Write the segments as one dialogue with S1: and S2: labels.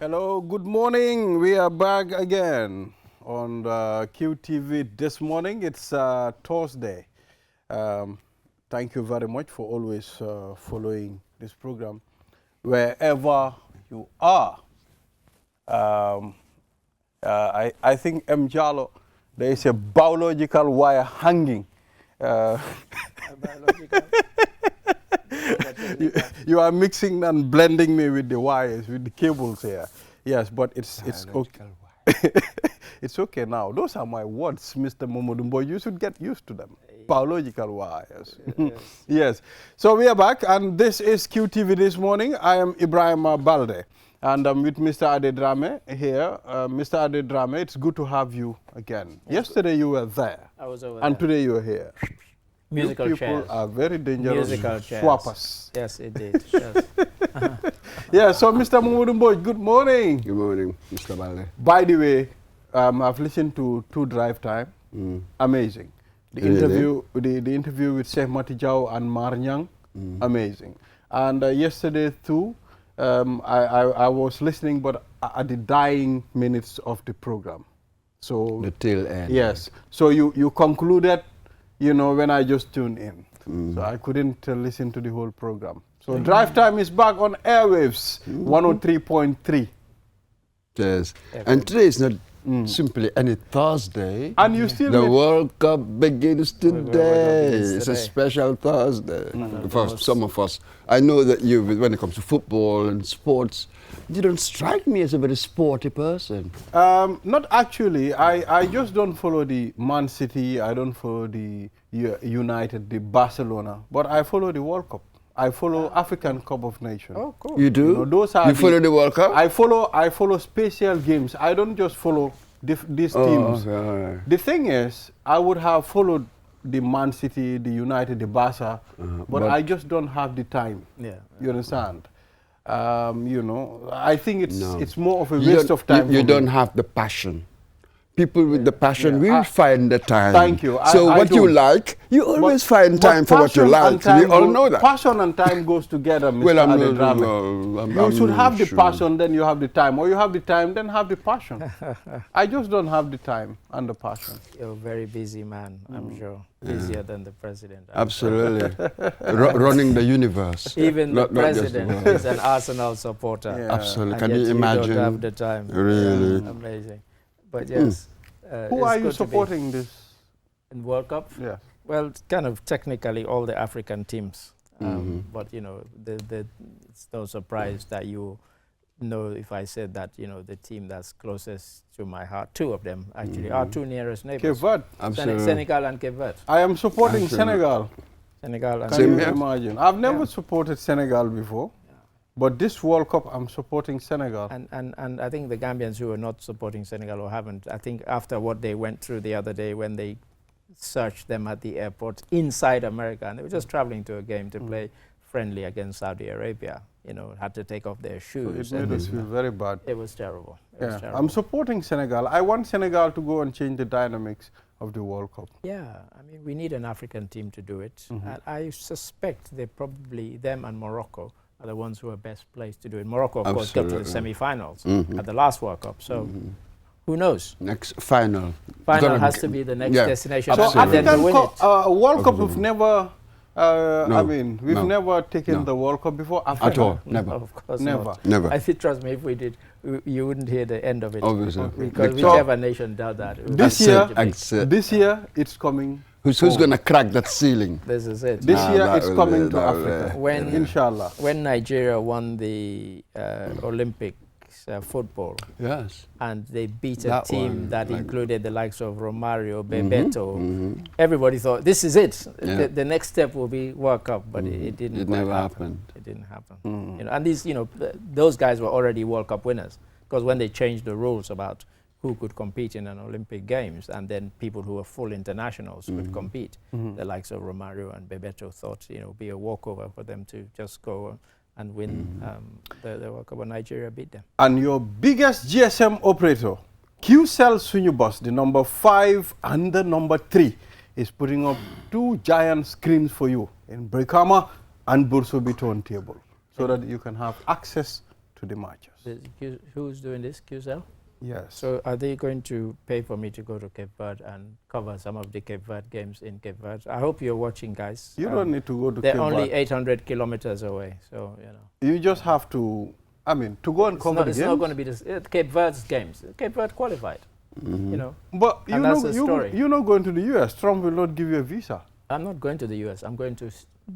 S1: Hello, good morning. We are back again on QTV this morning. It's Thursday. Um, Thank you very much for always following this program wherever you are. Um, I think M. Jalo, there is a biological wire hanging. Uh,
S2: Biological.
S1: you are mixing and blending me with the wires, with the cables here. Yes, but it's okay. It's okay now. Those are my words, Mr. Momodumbo. You should get used to them. Biological wires.
S2: Yes.
S1: Yes. So we are back, and this is QTV this morning. I am Ibrahim Balde, and I'm with Mr. Adedrame here. Mr. Adedrame, it's good to have you again. Yesterday you were there.
S2: I was over
S1: And
S2: there.
S1: today you are here.
S2: Musical
S1: You people
S2: chairs.
S1: are very dangerous
S2: Musical chairs.
S1: swappers.
S2: Yes, it did. Yes.
S1: Yeah, so Mr. Momodumbo, good morning.
S3: Good morning, Mr. Balde.
S1: By the way, I've listened to Drive Time. Amazing. The
S3: Really?
S1: interview with Sheikh Matijau and Marnyang, amazing. And yesterday too, I was listening, but at the dying minutes of the program. So
S3: The tail end.
S1: yes. So you concluded, you know, when I just tuned in. So I couldn't listen to the whole program. So Drive Time is back on airwaves, 103.3.
S3: Yes. And today is not simply any Thursday.
S1: And you still
S3: The
S1: with-
S3: World Cup begins today.
S2: begins
S3: It's a
S2: today.
S3: special Thursday for some of us. I know that you, when it comes to football and sports, you don't strike me as a very sporty person.
S1: Not actually. I just don't follow the Man City. I don't follow the United, the Barcelona. But I follow the World Cup. I follow African Cup of Nations.
S2: Oh, cool.
S3: You do?
S1: You know, those are
S3: you follow the World Cup?
S1: I follow special games. I don't just follow these teams.
S3: Okay, all right.
S1: The thing is, I would have followed the Man City, the United, the Barca, but I just don't have the time.
S2: Yeah.
S1: You understand? You know, I think
S3: No.
S1: it's more of a
S3: You
S1: waste
S3: don't-
S1: of time.
S3: You
S1: for me.
S3: don't have the passion. People with the passion
S1: Yeah.
S3: will find the time.
S1: Thank you.
S3: So
S1: I
S3: what you
S1: don't.
S3: like, you always
S1: But-
S3: find
S1: but
S3: time for what you
S1: passion and
S3: like.
S1: time
S3: We all
S1: go-
S3: know that.
S1: Passion and time goes together, Mr.
S3: Well, I'm not-
S1: Adedrame.
S3: well, I'm-
S1: You
S3: I'm
S1: should
S3: not
S1: have the
S3: sure.
S1: passion, then you have the time. Or you have the time, then have the passion. I just don't have the time and the passion.
S2: You're a very busy man, I'm sure. Busier than the president.
S3: Absolutely. Running the universe.
S2: Even
S3: Not-
S2: the
S3: not just the
S2: president
S3: world.
S2: is an Arsenal supporter.
S1: Yeah.
S3: Absolutely.
S2: And
S3: Can
S2: yet
S3: you imagine?
S2: don't have the time.
S3: Really?
S2: Yeah, amazing. But yes.
S1: Who
S2: it's
S1: are you
S2: good to be
S1: supporting this?
S2: in World Cup?
S1: Yeah.
S2: Well, it's kind of technically all the African teams.
S3: Mhm.
S2: But, you know, it's no surprise that you know if I said that, you know, the team that's closest to my heart, two of them actually, are two nearest
S1: Cape
S2: neighbors.
S1: Verde.
S3: Absolutely.
S2: Senegal and Cape Verde.
S1: I am supporting
S3: Absolutely.
S1: Senegal.
S2: Senegal and
S1: Can
S3: Same
S1: you
S3: here.
S1: imagine? I've never
S2: Yeah.
S1: supported Senegal before. But this World Cup, I'm supporting Senegal.
S2: And I think the Gambians who are not supporting Senegal or haven't, I think after what they went through the other day when they searched them at the airport inside America, and they were just traveling to a game to play friendly against Saudi Arabia, you know, had to take off their
S1: So
S2: shoes.
S1: it made
S2: and
S1: us feel very bad.
S2: it was terrible. It was
S1: Yeah.
S2: terrible.
S1: I'm supporting Senegal. I want Senegal to go and change the dynamics of the World Cup.
S2: Yeah, I mean, we need an African team to do it.
S1: Mhm.
S2: And I suspect they probably, them and Morocco, are the ones who are best placed to do it. Morocco, of course, got to the
S3: Absolutely.
S2: semi-finals
S3: Mhm.
S2: at the last World Cup. So who knows?
S3: Next final.
S2: Final
S3: Gonna
S2: has
S3: g-
S2: to be the next
S3: yeah.
S2: destination.
S1: So
S3: Absolutely.
S2: And then to
S1: African
S2: win
S1: Cup,
S2: it.
S1: World Cup, we've
S3: Absolutely.
S1: never, I
S3: No.
S1: mean, we've
S3: No.
S1: never taken
S3: No.
S1: the World Cup before. Africa.
S3: At all.
S2: No,
S3: Never.
S2: of course
S1: Never.
S2: not.
S3: Never.
S2: I think, trust me, if we did, you wouldn't hear the end of it.
S3: Obviously.
S2: Because
S1: So-
S2: whichever nation does that, it would
S1: This
S2: be
S1: year-
S2: such a big-
S3: Accept.
S1: This year, it's coming.
S3: Who's
S1: home.
S3: going to crack that ceiling?
S2: this is it.
S1: This
S3: Ah,
S1: year,
S3: that
S1: it's
S3: will
S1: coming
S3: be-
S1: to
S3: that will
S1: Africa.
S3: be-
S2: When-
S1: Inshallah.
S2: When Nigeria won the Olympics football,
S3: Yes.
S2: and they beat a
S3: That
S2: team
S3: one,
S2: that
S3: like-
S2: included the likes of Romario, Bebeto.
S3: Mhm.
S2: Everybody thought this is it.
S3: Yeah.
S2: The next step will be World Cup, but it didn't.
S3: It
S2: quite
S3: never
S2: happen.
S3: happened.
S2: It didn't happen.
S1: Mm.
S2: You know, and these, you know, those guys were already World Cup winners because when they changed the rules about who could compete in an Olympic Games, and then people who were full internationals could compete, the likes of Romario and Bebeto thought, you know, it'd be a walkover for them to just go and win the World Cup. But Nigeria beat them.
S1: And your biggest GSM operator, QCell Sunyubus, the number 5 and the number 3, is putting up 2 giant screens for you in Brikama and Bursubi turntable so that you can have access to the matches.
S2: Who's doing this, QCell?
S1: Yes.
S2: So are they going to pay for me to go to Cape Verde and cover some of the Cape Verde games in Cape Verde? I hope you're watching, guys.
S1: You don't need to go to
S2: They're
S1: Cape
S2: only
S1: Verde.
S2: 800 kilometers away, so, you know.
S1: You just have to, I mean, to go and
S2: It's
S1: cover
S2: not,
S1: the
S2: it's
S1: games.
S2: not going to be this, Cape Verde's games. Cape Verde qualified, you know.
S1: But
S2: And that's the story.
S1: you're not going to the US. Trump will not give you a visa.
S2: I'm not going to the US. I'm going to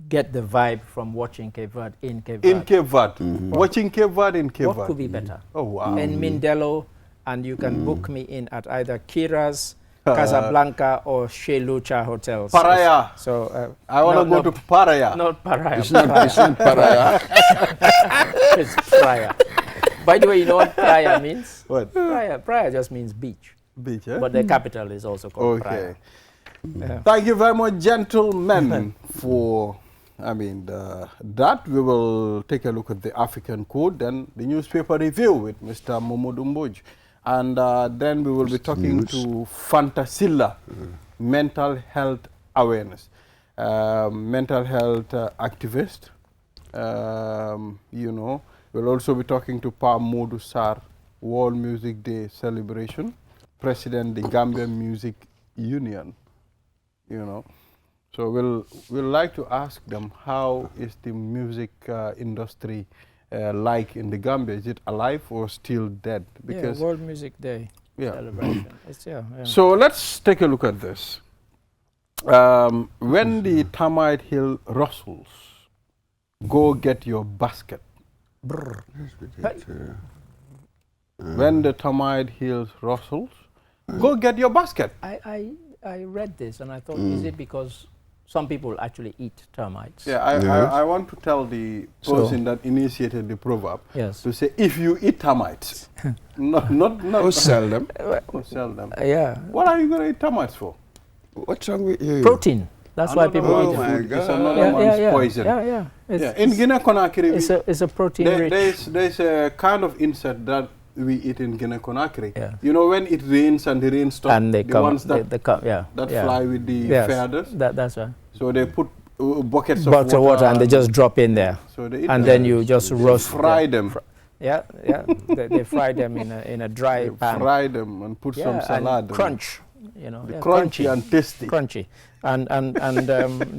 S2: get the vibe from watching Cape Verde in Cape Verde.
S1: In Cape Verde. Watching Cape Verde in Cape
S2: What
S1: Verde.
S2: could be better?
S1: Oh, wow.
S2: In Mindelo, and you can book me in at either Kira's, Casablanca, or Chez Lucha hotels.
S1: Paraya.
S2: So
S1: I want to go to Paraya.
S2: Not Paraya.
S3: It's not Paraya.
S2: It's Praia. By the way, you know what Praia means?
S1: What?
S2: Praia just means beach.
S1: Beach, eh?
S2: But the capital is also called
S1: Okay.
S2: Praia. Yeah.
S1: Thank you very much, gentlemen, for, that. We will take a look at the African Code, then the newspaper review with Mr. Momodu Mboj. And then we will be talking to Fantasilla, mental health awareness, mental health activist. You know, we'll also be talking to Pa Modu Sar, World Music Day celebration, President the Gambian Music Union. You know, so we'll like to ask them, how is the music industry like in the Gambia? Is it alive or still dead?
S2: Because World Music Day celebration. It's, yeah.
S1: So let's take a look at this. When the termite hill rustles, go get your basket. When the termite hill rustles, go get your basket.
S2: I read this and I thought, is it because some people actually eat termites?
S1: Yeah, I want to tell the person that initiated the proverb to say, if you eat termites, not
S3: Or sell them.
S1: or sell them.
S2: Yeah.
S1: What are you going to eat termites for?
S3: What's wrong with you?
S2: Protein. That's why people
S3: Oh
S2: eat
S3: my
S2: it.
S3: God.
S1: It's another man's poison.
S2: Yeah.
S1: In Guinea-Conakry,
S2: It's a protein rich.
S1: there's a kind of insect that we eat in Guinea-Conakry.
S2: Yeah.
S1: You know, when it rains and the rain stops,
S2: And they
S1: the
S2: come,
S1: ones that,
S2: they come,
S1: that fly with the feathers.
S2: That's right.
S1: So they put buckets
S2: Buckets
S1: of water
S2: and they just drop in there.
S1: So they eat
S2: And
S1: them.
S2: then you just roast
S1: fry them.
S2: Yeah. They fry them in a dry pan.
S1: Fry them and put some
S2: and
S1: salad.
S2: crunch. You know,
S1: Crunchy and tasty.
S2: Crunchy. And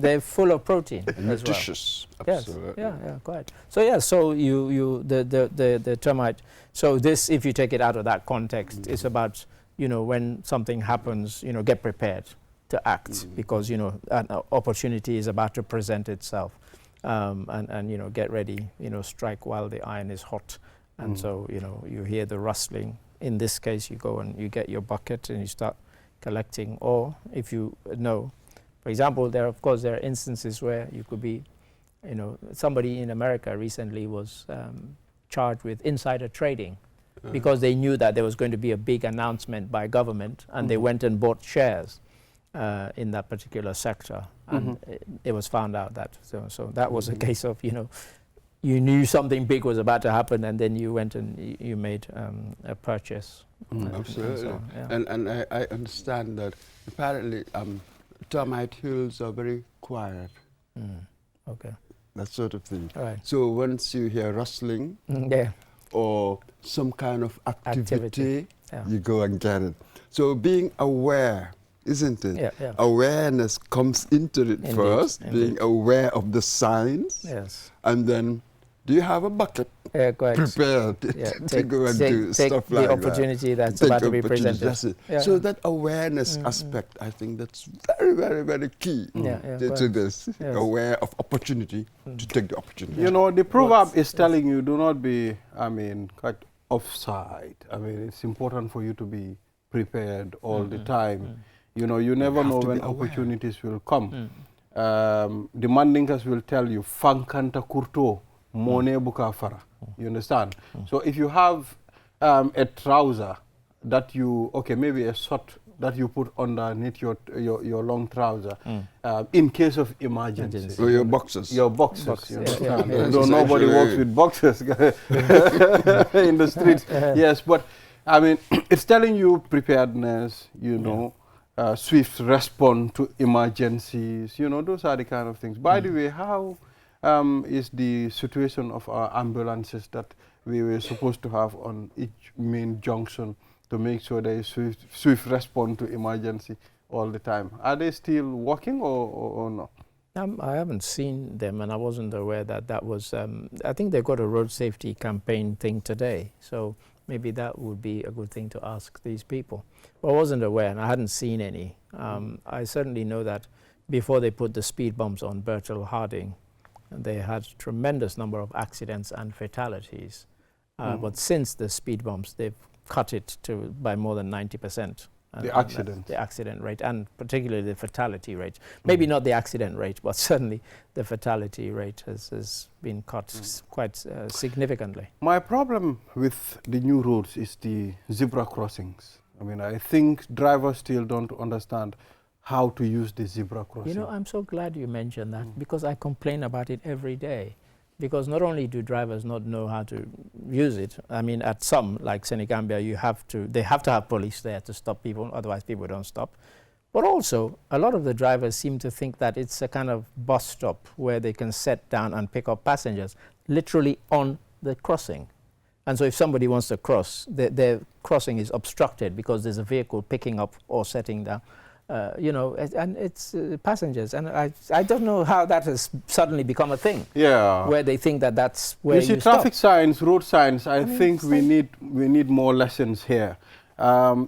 S2: they're full of protein as well.
S3: Nutritious.
S2: Yes.
S3: Absolutely.
S2: Yeah, quite. So so the termite. So this, if you take it out of that context, it's about, you know, when something happens, you know, get prepared to act because, you know, an opportunity is about to present itself, and you know, get ready, you know, strike while the iron is hot, and so, you know, you hear the rustling. In this case, you go and you get your bucket and you start collecting, or if you know, for example, there are instances where you could be, you know, somebody in America recently was charged with insider trading because they knew that there was going to be a big announcement by government, and they went and bought shares in that particular sector, and it was found out that so that was a case of, you know, you knew something big was about to happen, and then you went and you made a purchase.
S3: Absolutely.
S2: So, yeah.
S3: And I understand that apparently termite hills are very quiet.
S2: Okay.
S3: That sort of thing.
S2: Right.
S3: So once you hear rustling
S2: Yeah.
S3: or some kind of activity,
S2: Yeah.
S3: you go and get it. So being aware, isn't it?
S2: Yeah.
S3: Awareness comes into it
S2: Indeed,
S3: first,
S2: indeed.
S3: being aware of the signs,
S2: Yes.
S3: and then do you have a bucket
S2: Yeah, quite.
S3: prepared
S2: Yeah,
S3: to go and do
S2: take
S3: stuff
S2: the
S3: like
S2: opportunity
S3: that?
S2: that's
S3: Take
S2: about to be
S3: opportunity,
S2: presented.
S3: that's it.
S2: Yeah.
S3: So that awareness aspect, I think that's very, very, very key
S2: Yeah,
S3: to
S2: quite.
S3: this.
S2: Yes.
S3: Aware of opportunity to take the opportunity.
S1: You know, the proverb is telling you, do not be, quite offside. It's important for you to be prepared all the time. You know, you never
S3: have
S1: know
S3: to
S1: when
S3: be aware.
S1: opportunities will come. The Mandinkas will tell you, fankanta kurto, mone buka fara. You understand? So if you have a trouser that you, maybe a short that you put underneath your long trouser, in case of emergency.
S3: So your boxes.
S1: Your boxes,
S2: Box,
S1: you
S2: yeah,
S1: understand?
S2: yeah, yeah.
S1: Though nobody walks with boxes in the streets. Yes, but it's telling you preparedness, you know, swift response to emergencies, you know, those are the kind of things. By the way, how is the situation of our ambulances that we were supposed to have on each main junction to make sure there is swift response to emergency all the time. Are they still working or no?
S2: I haven't seen them, and I wasn't aware that that was. I think they've got a road safety campaign thing today, so maybe that would be a good thing to ask these people. But I wasn't aware, and I hadn't seen any. I certainly know that before they put the speed bumps on Bertel Harding, they had a tremendous number of accidents and fatalities. But since the speed bumps, they've cut it to by more than 90%.
S1: The accident.
S2: The accident rate, and particularly the fatality rate. Maybe not the accident rate, but certainly the fatality rate has been cut quite significantly.
S1: My problem with the new roads is the zebra crossings. I mean, I think drivers still don't understand how to use the zebra crossing.
S2: You know, I'm so glad you mentioned that, because I complain about it every day. Because not only do drivers not know how to use it, I mean, at some, like Senegambia, they have to have police there to stop people, otherwise people don't stop. But also, a lot of the drivers seem to think that it's a kind of bus stop where they can set down and pick up passengers, literally on the crossing. And so if somebody wants to cross, their crossing is obstructed because there's a vehicle picking up or setting down. You know, and it's passengers, and I don't know how that has suddenly become a thing.
S1: Yeah.
S2: Where they think that that's where
S1: you see, traffic signs, road signs. I think we need more lessons here.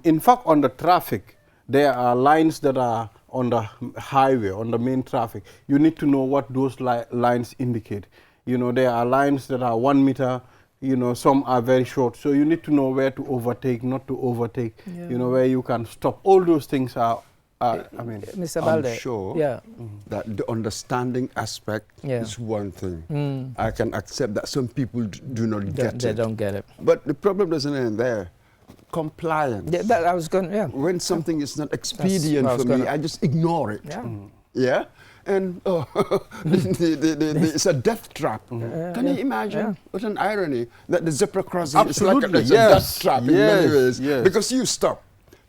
S1: In fact, on the traffic, there are lines that are on the highway, on the main traffic. You need to know what those lines indicate. You know, there are lines that are 1 meter. You know, some are very short, so you need to know where to overtake, not to overtake. Yeah. You know, where you can stop. All those things are. I mean,
S2: Mr. Balde,
S3: I'm sure that the understanding aspect is one thing. I can accept that some people do not get it.
S2: They don't get it.
S3: But the problem doesn't end there. Compliance.
S2: Yeah, that I was going. Yeah.
S3: When something is not expedient for me, I just ignore it.
S2: Yeah.
S3: Yeah. And it's a death trap. Can you imagine?
S2: Yeah.
S3: What an irony that the zebra crossing is like a
S1: Yes.
S3: death trap in many ways.
S1: Yes.
S3: Because you stop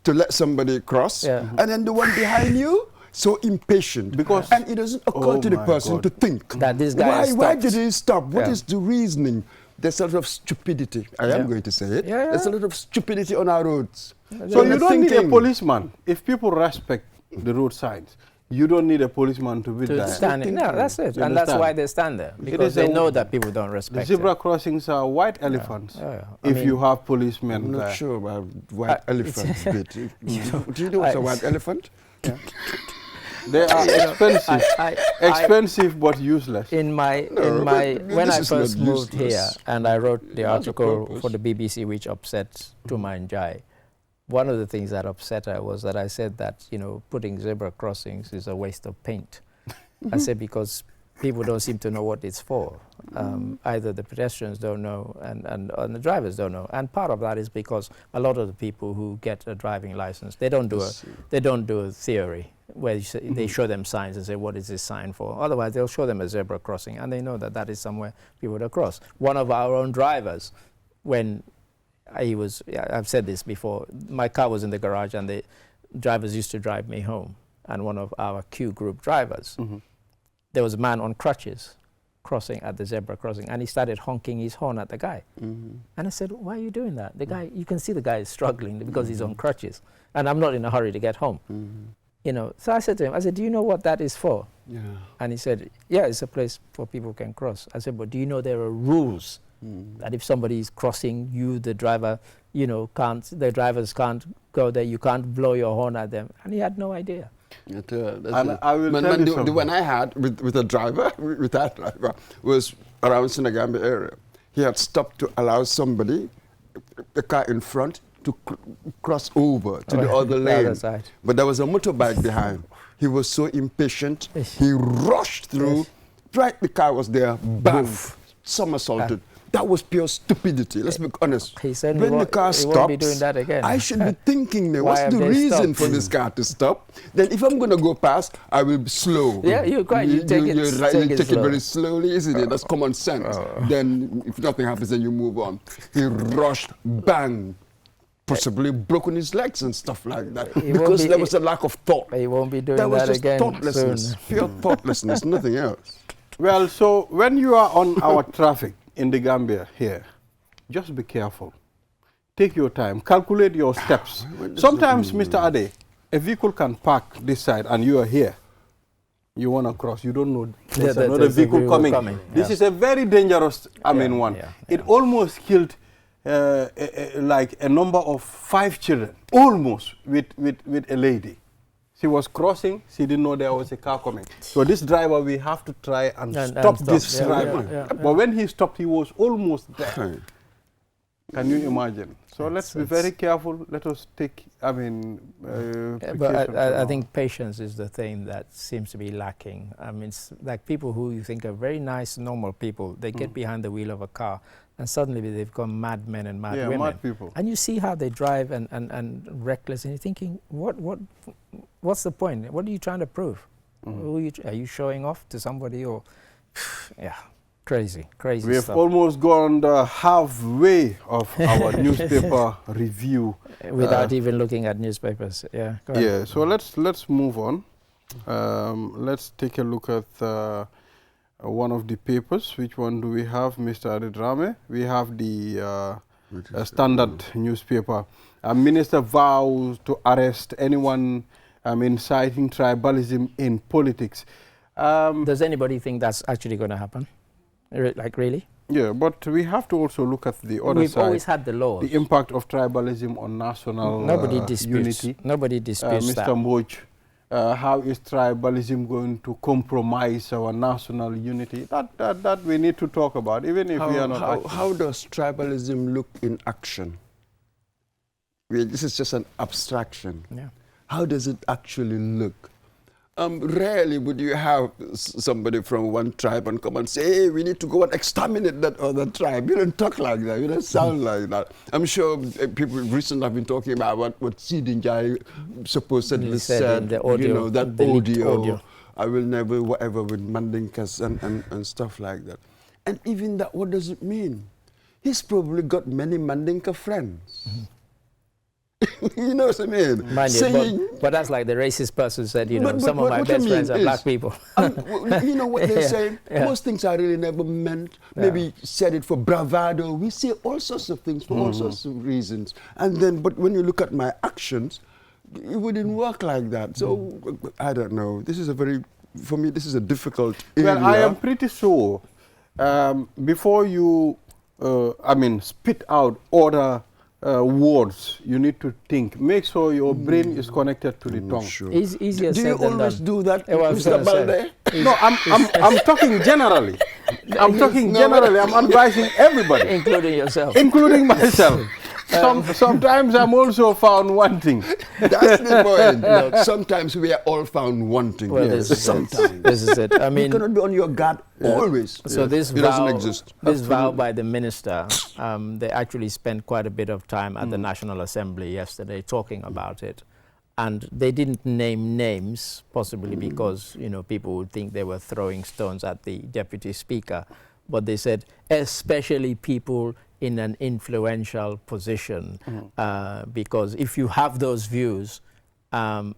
S3: to let somebody cross, and then the one behind you, so impatient. And it doesn't occur to the person to think
S2: that this guy
S3: why did he stop? What is the reasoning? There's a lot of stupidity. I am going to say it. There's a lot of stupidity on our roads.
S1: So you don't need a policeman. If people respect the road signs, you don't need a policeman to be there.
S2: Standing. No, that's it. And that's why they stand there, because they know that people don't respect
S1: the zebra crossings are white elephants. If you have policemen
S3: I'm
S1: there.
S3: not sure about white elephants bit. Do you know what's a white elephant?
S1: They are expensive. Expensive but useless.
S2: When I first moved here and I wrote the article for the BBC which upset Tuma Njai, one of the things that upset her was that I said that, you know, putting zebra crossings is a waste of paint. I said because people don't seem to know what it's for. Either the pedestrians don't know and the drivers don't know. And part of that is because a lot of the people who get a driving license, they don't do a theory where they show them signs and say, what is this sign for? Otherwise, they'll show them a zebra crossing and they know that that is somewhere people to cross. One of our own drivers, when I've said this before, my car was in the garage and the drivers used to drive me home. And one of our Q group drivers, there was a man on crutches crossing at the zebra crossing, and he started honking his horn at the guy. And I said, why are you doing that? The guy, you can see the guy is struggling because he's on crutches, and I'm not in a hurry to get home. You know, so I said to him, do you know what that is for? And he said, yeah, it's a place where people can cross. I said, but do you know there are rules that if somebody is crossing, you, the driver, you know, the drivers can't go there, you can't blow your horn at them? And he had no idea.
S1: I will tell you something.
S3: The one I had with that driver was around Senegambia area. He had stopped to allow somebody, the car in front, to cross over to the other lane. But there was a motorbike behind. He was so impatient, he rushed through. Right, the car was there, boof, somersaulted. That was pure stupidity, let's be honest.
S2: He said
S3: when the car stops,
S2: won't be doing that again.
S3: I should be thinking, what's the reason for this car to stop? Then if I'm going to go past, I will be slow.
S2: Yeah, you're quite, you take it
S3: very slowly, isn't it? That's common sense. Then if nothing happens, then you move on. He rushed, bang, possibly broken his legs and stuff like that. Because there was a lack of thought.
S2: He won't be doing that again.
S3: There was just thoughtlessness, pure thoughtlessness, nothing else.
S1: Well, so when you are on our traffic in the Gambia here, just be careful. Take your time. Calculate your steps. Sometimes, Mr. Ade, a vehicle can park this side and you are here. You want to cross. You don't know there's another vehicle coming. This is a very dangerous, one. It almost killed like a number of 5 children, almost, with a lady. She was crossing. She didn't know there was a car coming. So this driver, we have to try and stop this driver. But when he stopped, he was almost there. Can you imagine? So let's be very careful. Let us take,
S2: but I think patience is the thing that seems to be lacking. I mean, it's like people who you think are very nice, normal people, they get behind the wheel of a car and suddenly they've become mad men and mad women.
S1: Mad people.
S2: And you see how they drive and reckless, and you're thinking, what's the point? What are you trying to prove? Are you showing off to somebody or, crazy stuff.
S1: We have almost gone the halfway of our newspaper review.
S2: Without even looking at newspapers, go ahead.
S1: Yeah, so let's move on. Let's take a look at one of the papers. Which one do we have, Mr. Adedrame? We have the Standard newspaper. A minister vows to arrest anyone inciting tribalism in politics.
S2: Does anybody think that's actually going to happen? Like, really?
S1: Yeah, but we have to also look at the other
S2: We've
S1: side.
S2: always had the laws.
S1: The impact of tribalism on national unity.
S2: Nobody disputes that.
S1: Mr. Moj, how is tribalism going to compromise our national unity? That we need to talk about, even if we are not.
S3: How does tribalism look in action? This is just an abstraction.
S2: Yeah.
S3: How does it actually look? Rarely would you have somebody from one tribe and come and say, hey, we need to go and exterminate that other tribe. You don't talk like that. You don't sound like that. I'm sure people recently have been talking about what Sidinjai supposedly said
S2: in the audio,
S3: that audio. I will never, whatever, with Mandinkas and stuff like that. And even that, what does it mean? He's probably got many Mandinka friends. You know what I mean?
S2: Mind you, but that's like the racist person said, some of my best friends are black people.
S3: You know what they say? Most things are really never meant. Maybe said it for bravado. We say all sorts of things for all sorts of reasons. And then, but when you look at my actions, it wouldn't work like that. So, I don't know. For me, this is a difficult area.
S1: Well, I am pretty sure before you, spit out order words, you need to think. Make sure your brain is connected to the tongue.
S3: Sure.
S2: Easier
S3: do
S2: said
S3: you
S2: than
S3: always
S2: done.
S3: do that, Mr. Balde?
S1: No, I'm talking generally. I'm talking generally. I'm advising everybody,
S2: including yourself,
S1: including myself. Sometimes I'm also found wanting.
S3: That's the point. No, sometimes we are all found wanting.
S2: Well,
S3: yes.
S2: Sometimes. This is it. I mean,
S3: you cannot be on your guard always.
S2: So this
S3: doesn't exist.
S2: This vow by the minister, they actually spent quite a bit of time at the National Assembly yesterday talking about it. And they didn't name names, possibly because, people would think they were throwing stones at the deputy speaker. But they said, especially people in an influential position, because if you have those views,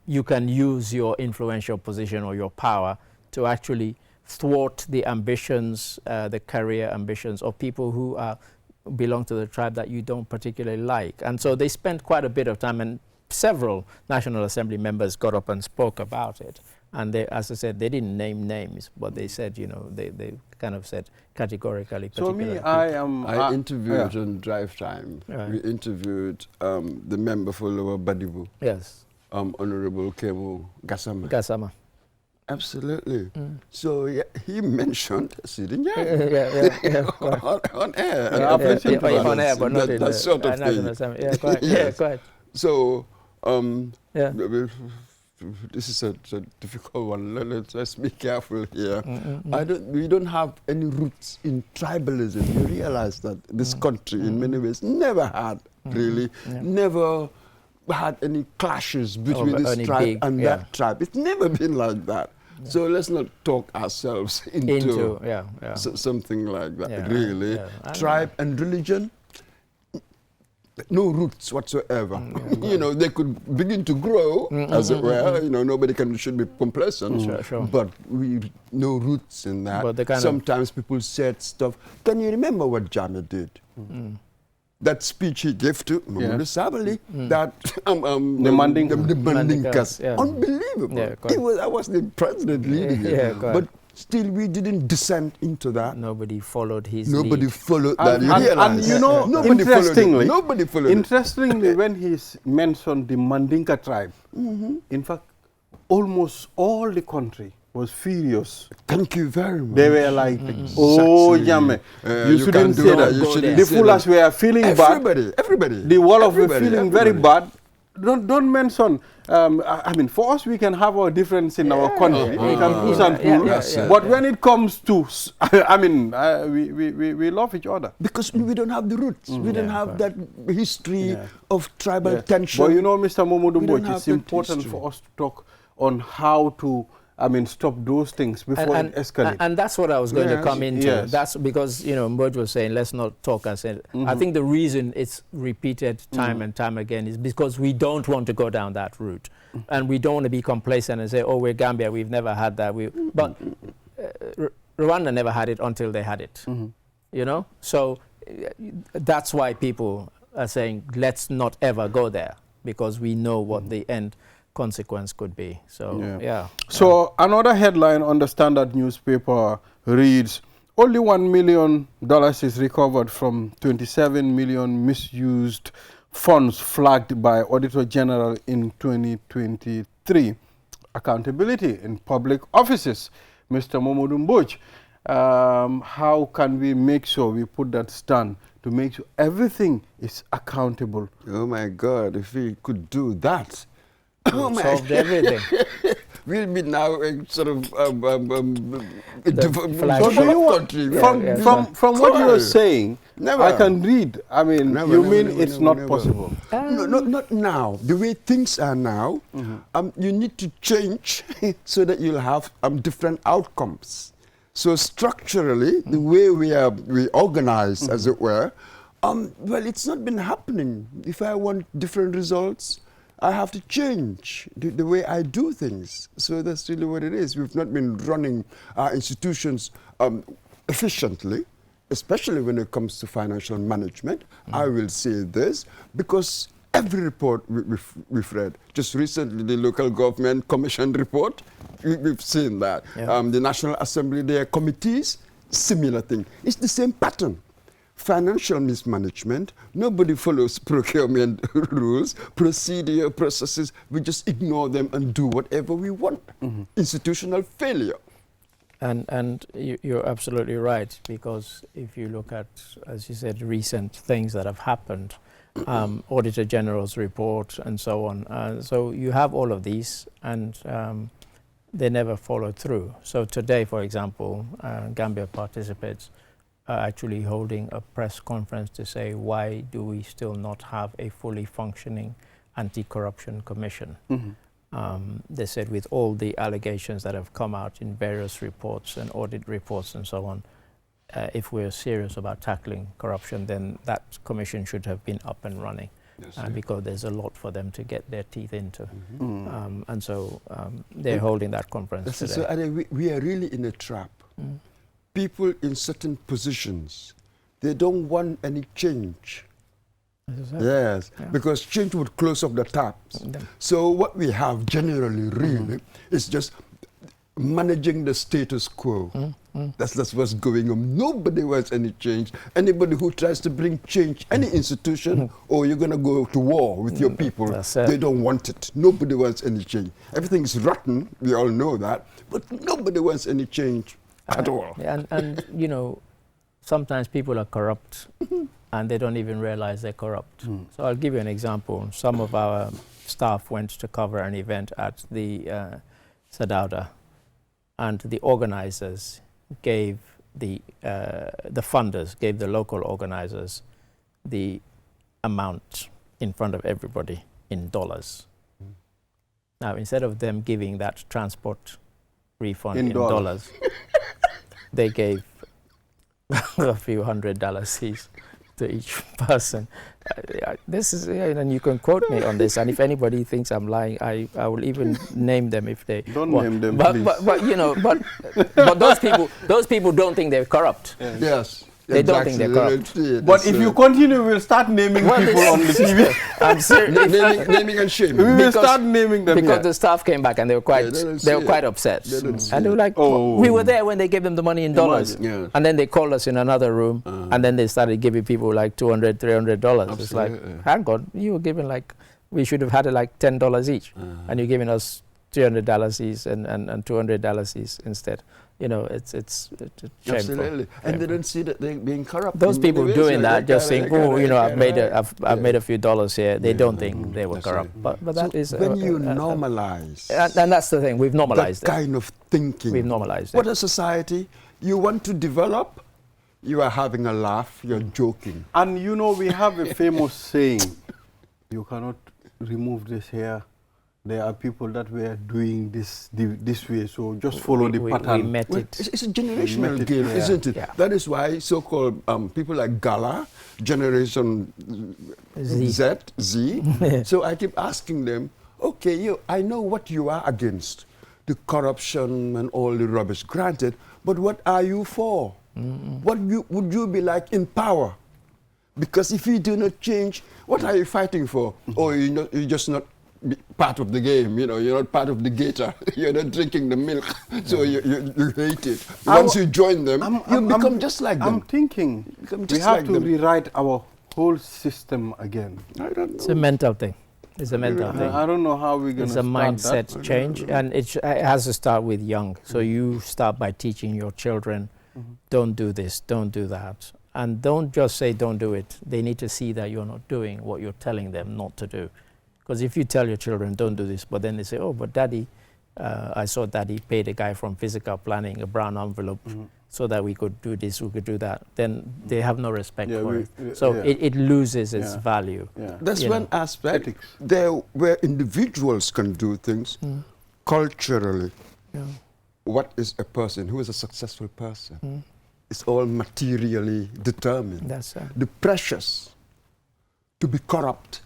S2: you can use your influential position or your power to actually thwart the ambitions, the career ambitions of people who belong to the tribe that you don't particularly like. And so they spent quite a bit of time, and several National Assembly members got up and spoke about it. And they, as I said, they didn't name names, but they said, they kind of said categorically.
S1: So I
S3: interviewed on Drive Time. Right. We interviewed the member for Lower Badibu.
S2: Yes.
S3: Honorable Kemu Gassama.
S2: Gassama.
S3: Absolutely. So he mentioned Sidinjai on air.
S2: On air, but not in
S3: that sort of thing.
S2: Yeah, quite. Yes. Yeah, quite.
S3: So, this is a difficult one. Let's be careful here. We don't have any roots in tribalism. You realize that this country, in many ways, never had never had any clashes between this tribe and that tribe. It's never been like that. Yeah. So let's not talk ourselves into something like that. Really, tribe and religion. no roots whatsoever. You know, they could begin to grow, as it were. You know, nobody should be complacent.
S2: Sure.
S3: But no roots in that.
S2: But the kind
S3: Sometimes people said stuff. Can you remember what Jammeh did? That speech he gave to Mamadou Sabally, that the Mandinkas, unbelievable. I was the president leading it, but still we didn't descend into that.
S2: Nobody followed his
S3: Nobody
S2: lead.
S3: followed that.
S1: And you know,
S3: Nobody followed
S1: interestingly, when he mentioned the Mandinka tribe, in fact, almost all the country was furious.
S3: Thank you very much.
S1: They were like, oh, Jammeh, you shouldn't say that. The Fulas were feeling bad.
S3: Everybody.
S1: The Wolof were feeling very bad. Don't mention. I mean, for us, we can have our difference in our country. We can push and pull. But when it comes to, I mean, we love each other.
S3: Because we don't have the roots. We don't have that history of tribal tension.
S1: But you know, Mr. Mamadou Mbodji, it's important for us to talk on how to, I mean, stop those things before it escalates.
S2: And that's what I was going to come into. That's because, you know, Mbodji was saying, let's not talk. I said, I think the reason it's repeated time and time again is because we don't want to go down that route. And we don't want to be complacent and say, oh, we're Gambia, we've never had that. But Rwanda never had it until they had it, you know? So that's why people are saying, let's not ever go there, because we know what the end consequence could be. So
S1: So another headline on the Standard newspaper reads, only $1 million is recovered from 27 million misused funds flagged by Auditor General in 2023. Accountability in public offices. Mr. Mamadou Mbodji, how can we make sure we put that stand to make sure everything is accountable?
S3: Oh my God, if we could do that,
S2: solved everything.
S3: We'll be now sort of
S1: from what you are saying, I can read. I mean, it's not possible.
S3: No, not now. The way things are now, you need to change so that you'll have different outcomes. So structurally, the way we organize, as it were, well, it's not been happening. If I want different results, I have to change the way I do things. So that's really what it is. We've not been running our institutions efficiently, especially when it comes to financial management. I will say this, because every report we've read, just recently the local government commission report, we've seen that. The National Assembly, their committees, similar thing. It's the same pattern. Financial mismanagement, nobody follows procurement rules, procedure, processes. We just ignore them and do whatever we want. Institutional failure.
S2: And you're absolutely right, because if you look at, as you said, recent things that have happened, Auditor General's report and so on. So you have all of these, and they never followed through. So today, for example, Gambia participates actually holding a press conference to say, why do we still not have a fully functioning anti-corruption commission? They said with all the allegations that have come out in various reports and audit reports and so on, if we're serious about tackling corruption, then that commission should have been up and running. Because there's a lot for them to get their teeth into. And so they're holding that conference today.
S3: So we are really in a trap. People in certain positions, they don't want any change. Yes, because change would close up the taps. So what we have generally really is just managing the status quo. That's what's going on. Nobody wants any change. Anybody who tries to bring change, any institution, or you're going to go to war with your people, they don't want it. Nobody wants any change. Everything is rotten, we all know that, but nobody wants any change at all.
S2: And you know, sometimes people are corrupt and they don't even realize they're corrupt. So I'll give you an example. Some of our staff went to cover an event at the Sadauda, and the organizers gave the funders gave the local organizers the amount in front of everybody in dollars. Now, instead of them giving that transport refund in dollars, they gave a few $100s each to each person. This is, and you can quote me on this, and if anybody thinks I'm lying, I will even name them if they
S1: Don't
S2: want.
S1: name them,
S2: but,
S1: please.
S2: but you know, but those people don't think they're corrupt.
S3: Yes.
S2: They don't think they're corrupt.
S1: But if you continue, we'll start naming people on the TV.
S2: I'm serious.
S3: naming and shaming.
S1: We will start naming them
S2: because
S1: here.
S2: the staff came back and they were quite upset, and they were like, "We were there when they gave them the money in dollars."
S3: Yeah.
S2: And then they called us in another room, and then they started giving people like $200, $300. It's like, hang on, you were giving like, we should have had it like $10 each, and you're giving us $300 each and $200 each instead. You know, it's shameful.
S3: Absolutely, and they don't see that they're being corrupt.
S2: Those people doing that just think, oh, you know, I've made a few dollars here. They don't think they were corrupt,
S3: right.
S2: but that is
S3: when you normalize,
S2: and that's the thing. We've normalized
S3: that kind of thinking.
S2: We've normalized
S3: What
S2: it.
S3: a society you want to develop. You are having a laugh. You're joking.
S1: And you know, we have a famous saying, you cannot remove this here. There are people that were doing this way, so just follow the pattern.
S2: We met
S3: Well,
S2: it.
S3: it's a generational game,
S2: Yeah.
S3: isn't it?
S2: Yeah.
S3: That is why so-called people like Gala, Generation Z. So I keep asking them, okay, I know what you are against, the corruption and all the rubbish, granted, but what are you for? What would you be like in power? Because if you do not change, what are you fighting for? Or you're just not part of the game, you know, you're not part of the gator, you're not drinking the milk, so you hate it. Once you join them, you become just like them.
S1: I'm thinking we have to rewrite our whole system again.
S3: I don't know.
S2: It's a mental thing. It's a mental thing.
S1: I don't know how we're going to
S2: It's a mindset change, and it has to start with young. So you start by teaching your children, don't do this, don't do that. And don't just say don't do it. They need to see that you're not doing what you're telling them not to do. Because if you tell your children, don't do this, but then they say, oh, but daddy, I saw daddy paid a guy from physical planning a brown envelope so that we could do this, we could do that, then they have no respect for it. So it loses its value.
S1: Yeah.
S3: That's one aspect.
S1: Ethics.
S3: There, where individuals can do things culturally.
S2: Yeah.
S3: What is a person? Who is a successful person? It's all materially determined.
S2: That's
S3: the pressures to be corrupt.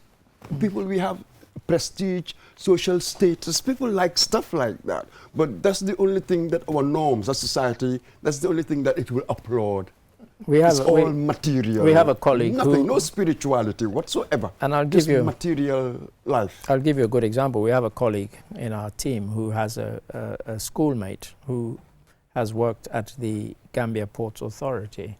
S3: People, we have prestige, social status. People like stuff like that. But that's the only thing that our norms, our society, that's the only thing that it will applaud. It's all material.
S2: We have a colleague
S3: Nothing, no spirituality whatsoever.
S2: And I'll
S3: Just
S2: give you
S3: material life.
S2: I'll give you a good example. We have a colleague in our team who has a schoolmate who has worked at the Gambia Ports Authority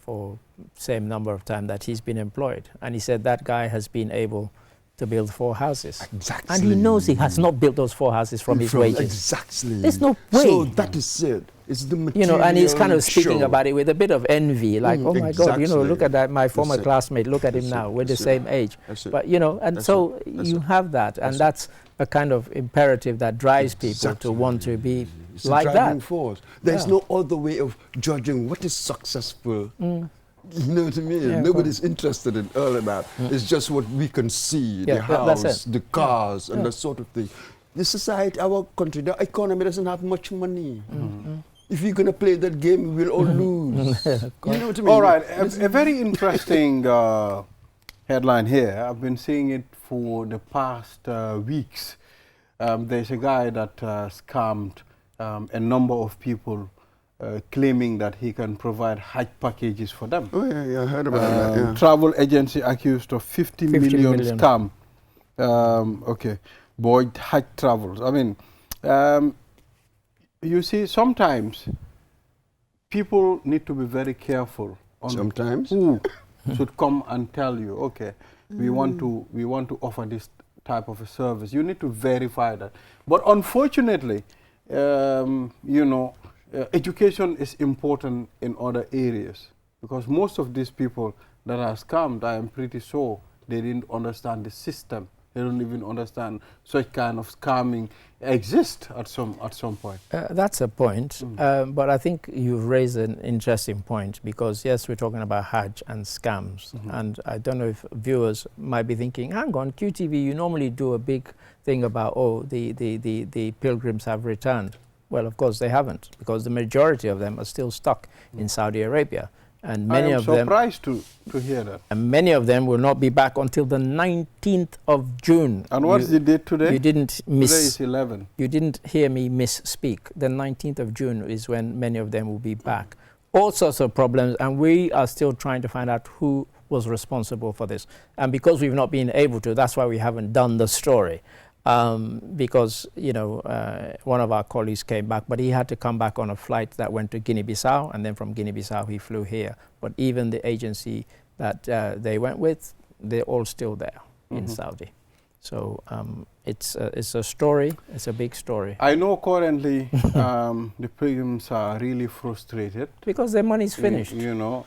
S2: for same number of time that he's been employed. And he said that guy has been able to build 4 houses.
S3: Exactly.
S2: And he knows he has not built those 4 houses from his wages.
S3: Exactly.
S2: There's no way.
S3: So that is it. It's the material.
S2: You know, and he's kind of speaking
S3: show.
S2: about it with a bit of envy, like, oh my God, you know,
S3: exactly.
S2: look at that, my former
S3: it.
S2: classmate, look at him now, we're the
S3: That's it.
S2: same age.
S3: That's it.
S2: But, you know, and
S3: That's
S2: so
S3: it. That's
S2: you
S3: it.
S2: have that, and that's a kind of imperative that drives people to want to be
S3: It's
S2: like
S3: a driving
S2: that.
S3: force. There's
S2: Yeah.
S3: no other way of judging what is successful. You know what I mean?
S2: Yeah,
S3: Nobody's interested in all of that. It's just what we can see,
S2: Yeah,
S3: the
S2: that's
S3: house,
S2: it.
S3: the cars, and
S2: Yeah.
S3: that sort of thing. The society, our country, the economy doesn't have much money. If you're going to play that game, we'll all lose. You know what I mean?
S1: All right, a very interesting headline here. I've been seeing it for the past weeks. There's a guy that scammed a number of people, claiming that he can provide Hajj packages for them.
S3: Oh, yeah, I heard about that. Yeah.
S1: Travel agency accused of 50 million scam. Okay, Boyd Hajj Travels. I mean, you see, sometimes people need to be very careful on
S3: Sometimes.
S1: who should come and tell you, okay, we want to offer this type of a service. You need to verify that. But unfortunately, you know, education is important in other areas, because most of these people that are scammed, I am pretty sure they didn't understand the system. They don't even understand such kind of scamming exist at some point.
S2: That's a point, but I think you've raised an interesting point, because yes, we're talking about Hajj and scams, and I don't know if viewers might be thinking, hang on, QTV, you normally do a big thing about, oh, the pilgrims have returned. Well, of course they haven't, because the majority of them are still stuck in Saudi Arabia. And many
S1: I am
S2: of them,
S1: surprised to hear that.
S2: and many of them will not be back until the 19th of June.
S1: And what's the date today?
S2: You didn't
S1: Today is 11.
S2: You didn't hear me misspeak. The 19th of June is when many of them will be back. All sorts of problems, and we are still trying to find out who was responsible for this. And because we've not been able to, that's why we haven't done the story. Because, you know, one of our colleagues came back, but he had to come back on a flight that went to Guinea-Bissau, and then from Guinea-Bissau he flew here. But even the agency that they went with, they're all still there in Saudi. So it's a story, it's a big story.
S1: I know currently the pilgrims are really frustrated.
S2: Because their money's finished.
S1: You know,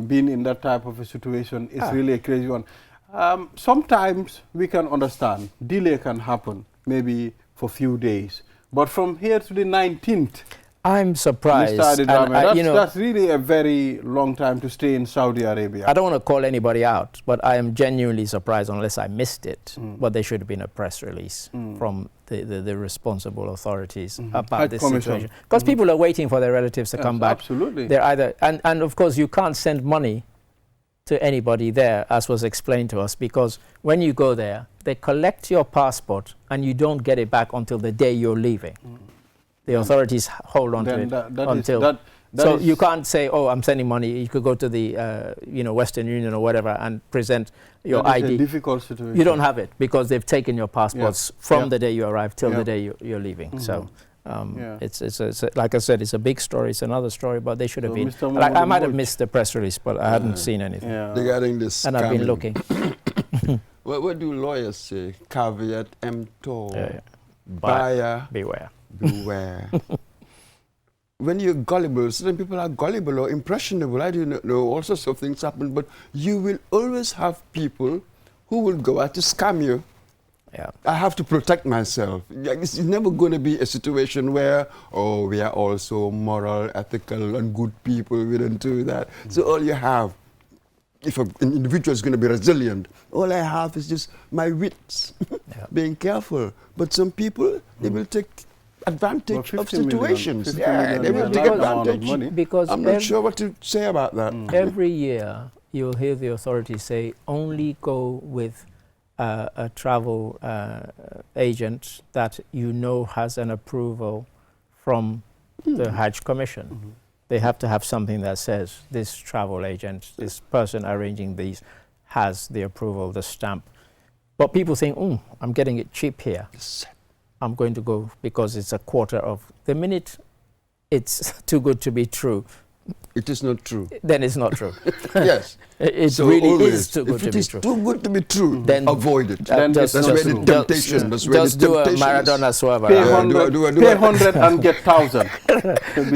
S1: being in that type of a situation is really a crazy one. Sometimes we can understand, delay can happen, maybe for a few days. But from here to the 19th,
S2: I'm surprised.
S1: Mr. Adedrame,
S2: you know,
S1: that's really a very long time to stay in Saudi Arabia.
S2: I don't want to call anybody out, but I am genuinely surprised, unless I missed it. But there should have been a press release from the responsible authorities about this situation. Because people are waiting for their relatives to come back.
S1: Absolutely.
S2: They're either, and of course you can't send money to anybody there, as was explained to us, because when you go there, they collect your passport and you don't get it back until the day you're leaving. The authorities hold on to it until. So you can't say, "Oh, I'm sending money." You could go to the, you know, Western Union or whatever and present your ID.
S1: It's a difficult situation.
S2: You don't have it because they've taken your passports from the day you arrive till the day you're leaving. So. It's like I said, it's a big story. It's another story, but they should have been. Like, I might have missed the press release, but I hadn't seen anything.
S3: Regarding this,
S2: and I've been looking.
S3: What do lawyers say? Caveat emptor. Buyer
S2: beware.
S3: Beware. When you're gullible, certain people are gullible or impressionable. I do not know. All sorts of things happen, but you will always have people who will go out to scam you.
S2: Yeah.
S3: I have to protect myself. It's never going to be a situation where, oh, we are also moral, ethical, and good people. We don't do that. So all you have, if an individual is going to be resilient, all I have is just my wits, being careful. But some people, they will take advantage of situations. They will take advantage.
S2: Because
S3: I'm not sure what to say about that.
S2: Every year, you'll hear the authorities say, only go with a travel agent that you know has an approval from the Hajj Commission. They have to have something that says this travel agent, this person arranging these, has the approval, the stamp. But people think, I'm getting it cheap here. I'm going to go because it's a quarter of. The minute it's too good to be true,
S3: it is not true.
S2: Then it's not true.
S3: Yes.
S2: It so really is too good to be true.
S3: If it is too good to be true, then avoid it.
S1: Then
S3: that's where the temptation. That's where
S2: just
S3: the
S2: do a
S3: temptation
S2: Maradona swab.
S1: Pay 100 and get 1,000.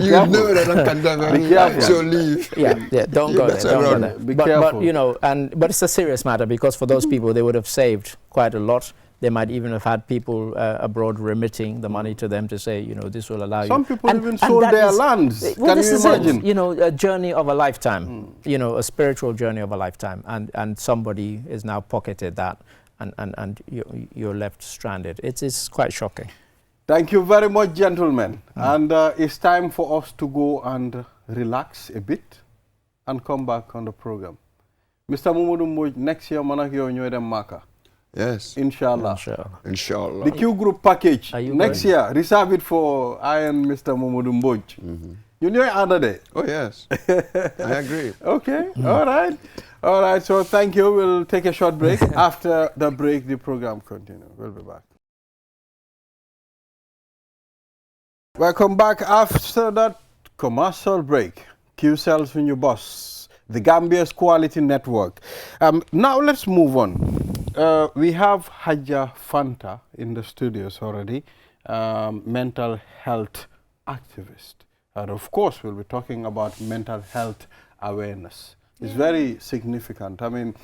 S3: You know that I can never. So leave.
S2: Yeah, don't go there. Don't go there.
S1: Be careful.
S2: But you know, but it's a serious matter because for those people, they would have saved quite a lot. They might even have had people abroad remitting the money to them to say, you know, this will allow you.
S1: Some people even sold their lands.
S2: Well,
S1: Can you imagine?
S2: You know, a journey of a lifetime, you know, a spiritual journey of a lifetime. And somebody is now pocketed that and you're left stranded. It's quite shocking.
S1: Thank you very much, gentlemen. And it's time for us to go and relax a bit and come back on the program. Mr. Mamadou Mbodj, next year, Manak yo nyoy Maka.
S3: Yes.
S1: Inshallah.
S3: Inshallah.
S1: The Q Group package next year, reserve it for I and Mr. Mamadou Mbodj. You know another day.
S3: Oh, yes. I agree.
S1: Okay. All right. All right. So thank you. We'll take a short break. After the break, the program continues. We'll be back. Welcome back after that commercial break. QCell's in your boss, the Gambia's Quality Network. Now let's move on. We have Haja Fanta in the studios already, mental health activist. And of course, we'll be talking about mental health awareness. It's very significant. I mean,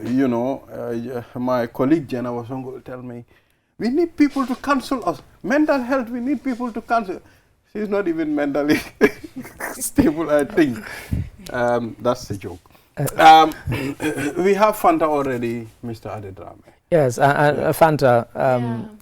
S1: you know, my colleague Jenna was going to tell me, we need people to counsel us. Mental health, we need people to counsel. She's not even mentally stable, I think. That's the joke. We have Fanta already, Mr. Adedrame.
S2: Yes, Fanta,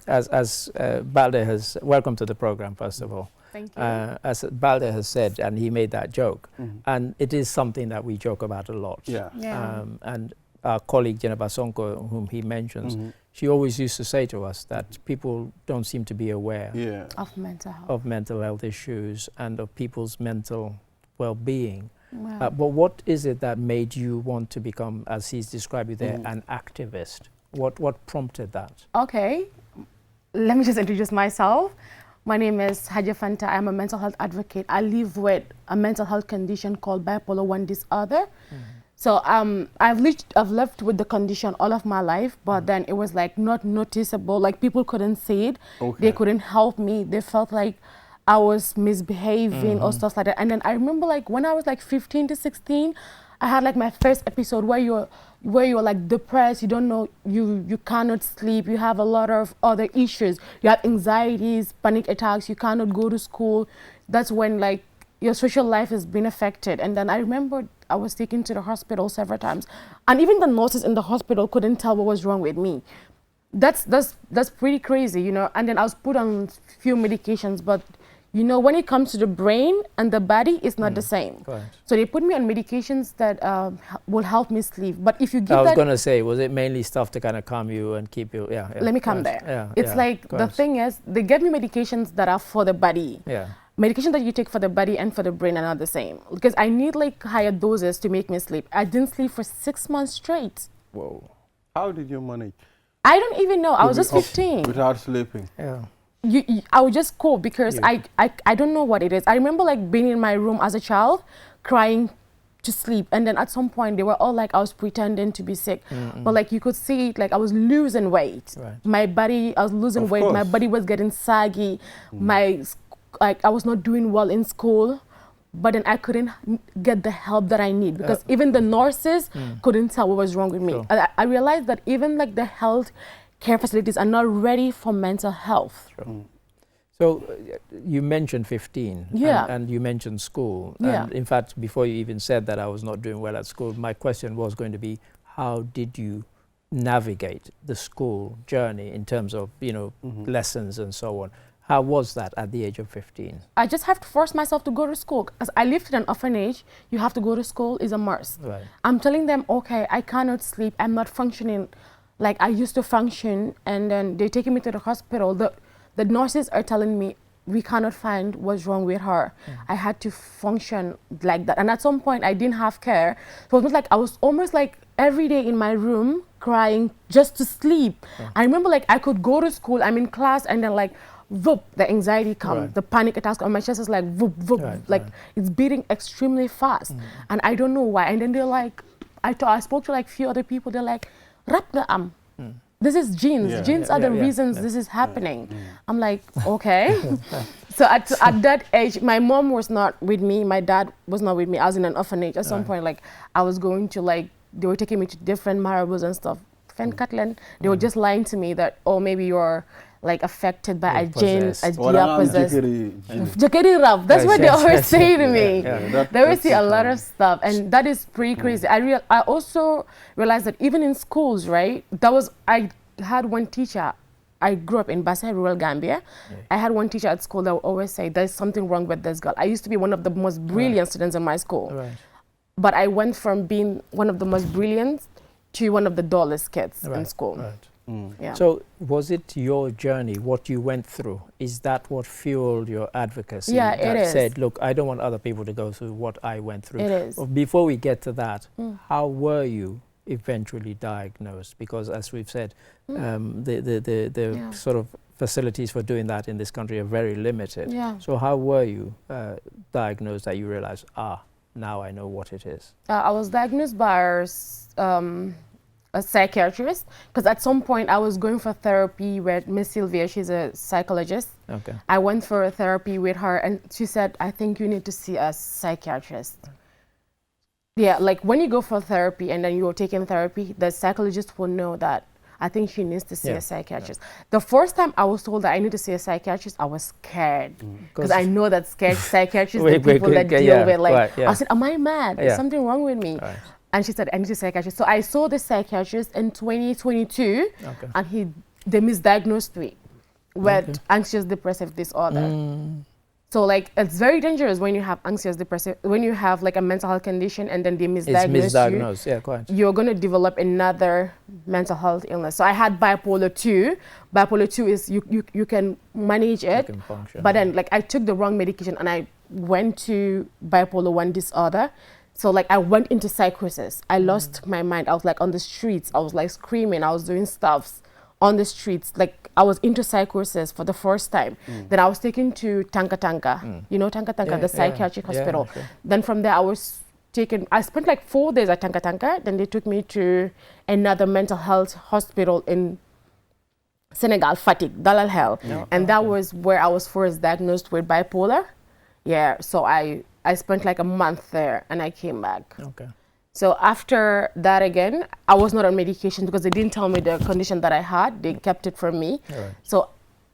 S2: as Balde has, welcome to the program, first of all.
S4: Thank you.
S2: As Balde has said, and he made that joke, and it is something that we joke about a lot.
S1: Yeah.
S4: Yeah.
S2: And our colleague Jennifer Sonko, whom he mentions, she always used to say to us that people don't seem to be aware
S1: Yeah.
S4: Of mental health.
S2: issues and of people's mental well-being.
S4: Wow.
S2: But what is it that made you want to become, as he's described you there, an activist? What prompted that?
S4: Okay, let me just introduce myself. My name is Haja Fanta. I'm a mental health advocate. I live with a mental health condition called bipolar 1 disorder. So I've lived with the condition all of my life, but then it was like not noticeable. Like people couldn't see it.
S1: Okay.
S4: They couldn't help me. They felt like I was misbehaving or stuff like that. And then I remember like when I was like 15 to 16, I had like my first episode where you're like depressed, you don't know, you cannot sleep, you have a lot of other issues, you have anxieties, panic attacks, you cannot go to school. That's when like your social life has been affected. And then I remember I was taken to the hospital several times, and even the nurses in the hospital couldn't tell what was wrong with me. That's pretty crazy, you know. And then I was put on few medications, but you know, when it comes to the brain and the body, it's not the same.
S2: Right.
S4: So they put me on medications that will help me sleep. But if you give
S2: I was
S4: that,
S2: going to say, was it mainly stuff to kind of calm you and keep you, yeah.
S4: let me come
S2: Go
S4: there.
S2: ahead.
S4: It's like
S2: Go
S4: the
S2: ahead.
S4: thing is, they give me medications that are for the body.
S2: Yeah.
S4: Medication that you take for the body and for the brain are not the same, because I need like higher doses to make me sleep. I didn't sleep for 6 months straight.
S2: Whoa.
S1: How did you manage?
S4: I don't even know. I was just 15.
S1: Without sleeping.
S2: Yeah.
S4: I would just cope because I don't know what it is. I remember like being in my room as a child, crying to sleep, and then at some point they were all like I was pretending to be sick, but like you could see it, like I was losing weight.
S2: Right.
S4: My body, I was losing
S1: Of
S4: weight. My
S1: course.
S4: body was getting saggy. I was not doing well in school, but then I couldn't get the help that I need because even the nurses couldn't tell what was wrong with me.
S2: Sure.
S4: I realized that even like the health care facilities are not ready for mental health.
S2: Sure. So you mentioned 15
S4: Yeah.
S2: and you mentioned school.
S4: Yeah.
S2: And in fact, before you even said that I was not doing well at school, my question was going to be, how did you navigate the school journey in terms of, you know, lessons and so on? How was that at the age of 15?
S4: I just have to force myself to go to school. As I lived in an orphanage, you have to go to school is a must.
S2: Right.
S4: I'm telling them, okay, I cannot sleep. I'm not functioning like I used to function. And then they're taking me to the hospital. The nurses are telling me, we cannot find what's wrong with her. I had to function like that. And at some point, I didn't have care. So it was like, I was almost like every day in my room crying just to sleep. I remember like I could go to school, I'm in class, and then like, whoop, the anxiety comes,
S2: Right.
S4: the panic attacks on my chest is like, whoop, whoop, like it's beating extremely fast. And I don't know why. And then they're like, I spoke to like few other people, they're like, rap the this is genes.
S1: Yeah.
S4: Genes are the reasons this is happening. I'm like, okay. So at that age, my mom was not with me. My dad was not with me. I was in an orphanage. At some point, like, I was going to, like, they were taking me to different marabouts and stuff. Fencatlan, they were just lying to me that, oh, maybe you're, like, affected by a gene,
S2: possessed.
S4: possessed.
S1: Jikiri.
S4: Jakeri Rap, that's
S2: Yes,
S4: what they
S2: yes,
S4: always
S2: yes.
S4: say to me.
S1: that-
S4: They always
S1: that's
S4: say a
S1: the
S4: lot
S1: time.
S4: of stuff, and that is pretty crazy. I also realized that even in schools, right, I had one teacher. I grew up in Basse, rural Gambia. I had one teacher at school that would always say, there's something wrong with this girl. I used to be one of the most brilliant students in my school.
S2: Right.
S4: But I went from being one of the most brilliant to one of the dullest kids in
S2: Right.
S4: school.
S2: Right.
S4: Yeah.
S2: So was it your journey, what you went through? Is that what fueled your advocacy?
S4: Yeah,
S2: that
S4: it is.
S2: said, look, I don't want other people to go through what I went through.
S4: It is.
S2: Before we get to that, how were you eventually diagnosed? Because as we've said, the sort of facilities for doing that in this country are very limited.
S4: Yeah.
S2: So how were you diagnosed that you realized, now I know what it is?
S4: I was diagnosed by a psychiatrist, because at some point I was going for therapy with Miss Sylvia. She's a psychologist.
S2: Okay.
S4: I went for a therapy with her, and she said, I think you need to see a psychiatrist. Yeah, like when you go for therapy and then you're taking therapy, the psychologist will know that I think she needs to see a psychiatrist. The first time I was told that I need to see a psychiatrist, I was scared. Because I know that scared psychiatrists are people that deal with, like, I said, am I mad? Is something wrong with me?
S2: Right.
S4: And she said, I need a psychiatrist. So I saw the psychiatrist in 2022, and they misdiagnosed me with anxious depressive disorder. So like it's very dangerous when you have anxious depressive, when you have like a mental health condition and then they
S2: It's
S4: misdiagnose
S2: misdiagnosed, yeah, quite.
S4: you, you're going to develop another mental health illness. So I had bipolar 2. Bipolar 2 is you can manage
S2: You
S4: it,
S2: can function.
S4: but then like I took the wrong medication and I went to bipolar 1 disorder. So like I went into psychosis. I lost my mind. I was like on the streets. I was like screaming. I was doing stuffs on the streets. Like I was into psychosis for the first time. Then I was taken to Tanka Tanka. You know Tanka Tanka, the psychiatric hospital.
S2: Sure.
S4: Then from there I was taken, I spent like 4 days at Tanka Tanka. Then they took me to another mental health hospital in Senegal, Fatick, Dalal Hel. And that was where I was first diagnosed with bipolar. Yeah, so I spent like a month there and I came back.
S2: Okay.
S4: So after that again, I was not on medication because they didn't tell me the condition that I had. They kept it from me.
S2: All right.
S4: So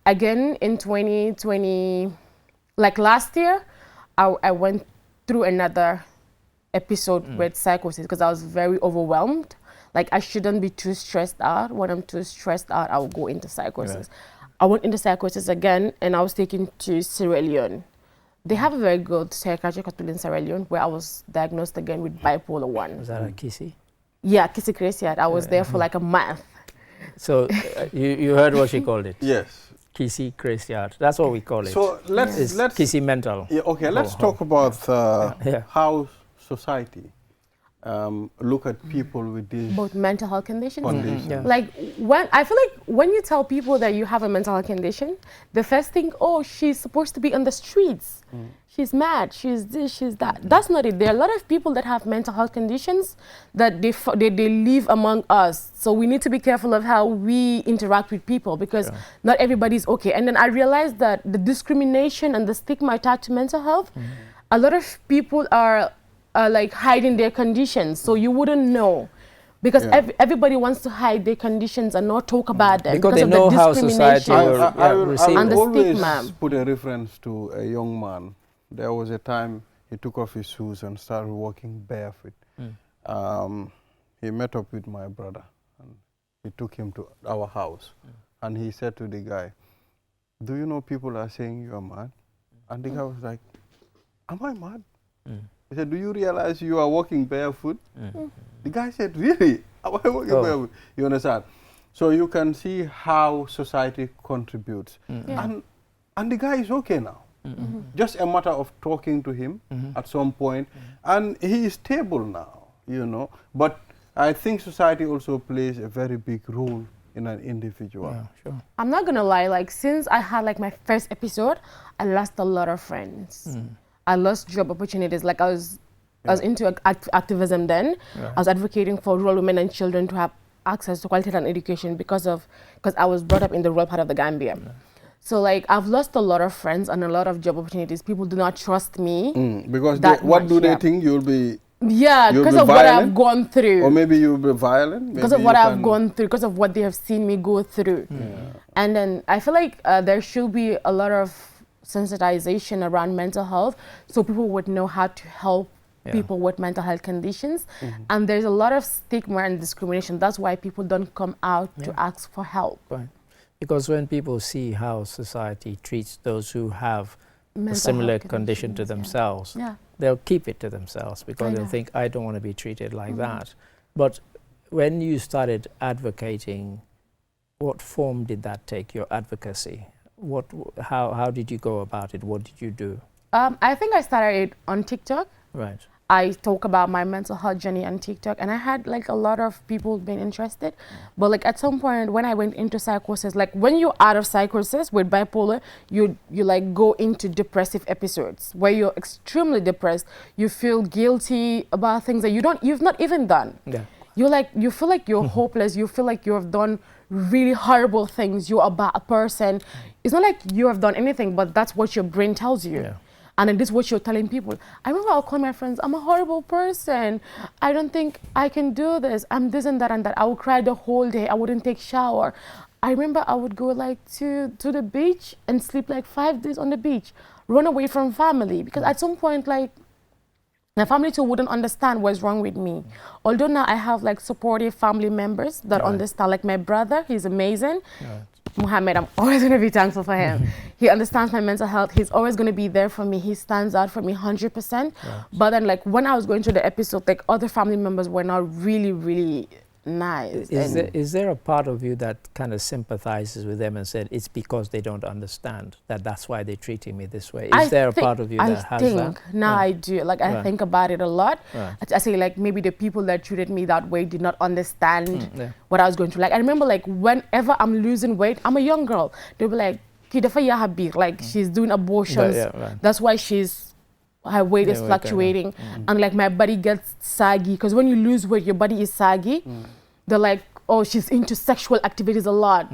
S4: again in 2020, like last year, I went through another episode with psychosis because I was very overwhelmed. Like I shouldn't be too stressed out. When I'm too stressed out, I will go into psychosis. I went into psychosis again and I was taken to Sierra Leone. They have a very good psychiatric hospital in Sierra Leone where I was diagnosed again with bipolar 1.
S2: Was that a Kissy?
S4: Yeah, Kissy Cresiat. I was there for like a month.
S2: So you heard what she called it?
S1: Yes.
S2: Kissy Cresiat. That's what we call it.
S1: So
S2: It's
S1: let's
S2: Kissy mental.
S1: yeah, okay. Let's
S2: Oh,
S1: talk about
S2: Yeah.
S1: how society look at people with these
S4: Both mental health conditions.
S1: conditions.
S2: Yeah.
S4: Like I feel like when you tell people that you have a mental health condition, the first thing, oh, she's supposed to be on the streets. She's mad, she's this, she's that. That's not it. There are a lot of people that have mental health conditions that they live among us. So we need to be careful of how we interact with people because not everybody's okay. And then I realized that the discrimination and the stigma attached to mental health, a lot of people are like hiding their conditions. So you wouldn't know. Because everybody wants to hide their conditions and not talk about them
S2: Because they
S4: of
S2: know
S4: the
S2: how society
S4: discrimination.
S2: will
S1: I will
S2: receive
S4: And
S2: it.
S4: the
S1: always
S4: stigma.
S1: put a reference to a young man. There was a time he took off his shoes and started walking barefoot. He met up with my brother and he took him to our house and he said to the guy, do you know people are saying you are mad? And the guy was like, am I mad? He said, do you realize you are walking barefoot? The guy said, really? Am I walking barefoot? You understand? So you can see how society contributes. And the guy is okay now. Just a matter of talking to him at some point. And he is stable now, you know. But I think society also plays a very big role in an individual.
S2: Yeah, sure.
S4: I'm not gonna lie, like since I had like my first episode, I lost a lot of friends. I lost job opportunities. Like I was into activism then. I was advocating for rural women and children to have access to quality and education because I was brought up in the rural part of the Gambia. So like I've lost a lot of friends and a lot of job opportunities. People do not trust me.
S1: Because
S4: that
S1: what
S4: much,
S1: do they think you'll be?
S4: Yeah,
S1: You'll
S4: because
S1: be
S4: of what I've
S1: violent?
S4: gone through.
S1: Or maybe you'll be violent?
S4: Because
S1: maybe
S4: of what
S1: you
S4: I've
S1: can-
S4: gone through, because of what they have seen me go through. And then I feel like there should be a lot of sensitization around mental health so people would know how to help people with mental health conditions. And there's a lot of stigma and discrimination. That's why people don't come out to ask for help.
S2: Right. Because when people see how society treats those who have a
S4: Mental
S2: similar
S4: health
S2: condition to
S4: conditions,
S2: themselves,
S4: Yeah.
S2: they'll keep it to themselves because
S4: I
S2: they'll
S4: know.
S2: think, I don't want to be treated like that. But when you started advocating, what form did that take, your advocacy? How did you go about it? What did you do?
S4: I think I started on TikTok.
S2: Right.
S4: I talk about my mental health journey on TikTok, and I had like a lot of people being interested. But like at some point when I went into psychosis, like when you're out of psychosis with bipolar, you like go into depressive episodes where you're extremely depressed. You feel guilty about things that you've not even done.
S2: Yeah.
S4: You feel like you're hopeless. You feel like you have done really horrible things. You're a bad person. It's not like you have done anything, but that's what your brain tells you.
S2: Yeah.
S4: And then this is what you're telling people. I remember I'll call my friends, I'm a horrible person. I don't think I can do this. I'm this and that and that. I would cry the whole day. I wouldn't take shower. I remember I would go like to the beach and sleep like 5 days on the beach, run away from family. Because at some point, like, my family too wouldn't understand what's wrong with me. Although now I have like supportive family members that understand, like my brother, he's amazing.
S2: Right.
S4: Muhammad, I'm always going to be thankful for him. He understands my mental health. He's always going to be there for me. He stands out for me 100%.
S2: Right.
S4: But then, like, when I was going through the episode, like, other family members were not really, really nice.
S2: Is there a part of you that kind of sympathizes with them and said it's because they don't understand that's why they're treating me this way? Is there a part of you that has that?
S4: Now I do. Like, I think about it a lot.
S2: Right.
S4: I say, like, maybe the people that treated me that way did not understand what I was going through. Like, I remember, like, whenever I'm losing weight, I'm a young girl. They'll be like, like, she's doing abortions. That's why her weight is fluctuating. And, like, my body gets saggy. Because when you lose weight, your body is saggy. They're like, oh, she's into sexual activities a lot.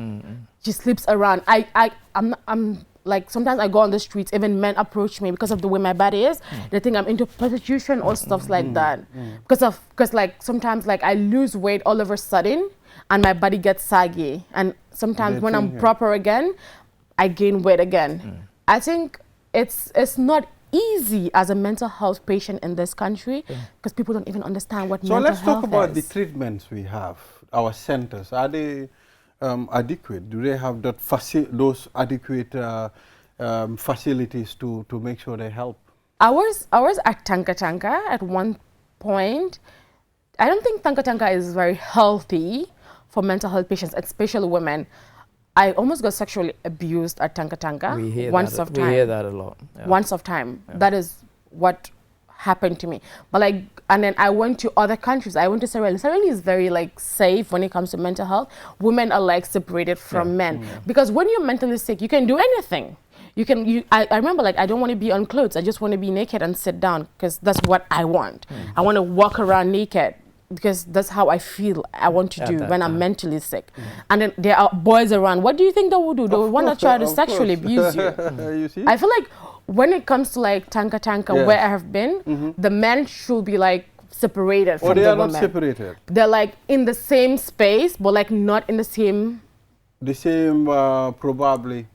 S4: She sleeps around. I'm like, sometimes I go on the streets, even men approach me because of the way my body is. They think I'm into prostitution or stuff like that. Because like, sometimes, like, I lose weight all of a sudden and my body gets saggy. And sometimes when I'm proper again, I gain weight again. I think it's not easy as a mental health patient in this country because people don't even understand what mental health is. So let's talk
S1: about the treatments we have. Our centers, are they adequate? Do they have that those adequate facilities to make sure they help?
S4: Ours at Tanka Tanka at one point, I don't think Tanka Tanka is very healthy for mental health patients, especially women. I almost got sexually abused at Tanka Tanka once of time.
S2: We hear that a lot. Yeah.
S4: Once of time. Yeah. That is what happened to me. But like, and then I went to other countries. I went to Sierra Leone. Sierra Leone is very like safe when it comes to mental health. Women are like separated from men because when you're mentally sick, you can do anything. I remember, like, I don't want to be on clothes. I just want to be naked and sit down because that's what I want. I want to walk around naked because that's how I feel I want to do when I'm mentally sick. And then there are boys around. What do you think they will do? They will want to try to sexually abuse you.
S1: You see?
S4: I feel like when it comes to like Tanka Tanka, where I have been, the men should be like separated from the women.
S1: They are not separated.
S4: They're like in the same space, but like not in the same.
S1: The same, probably.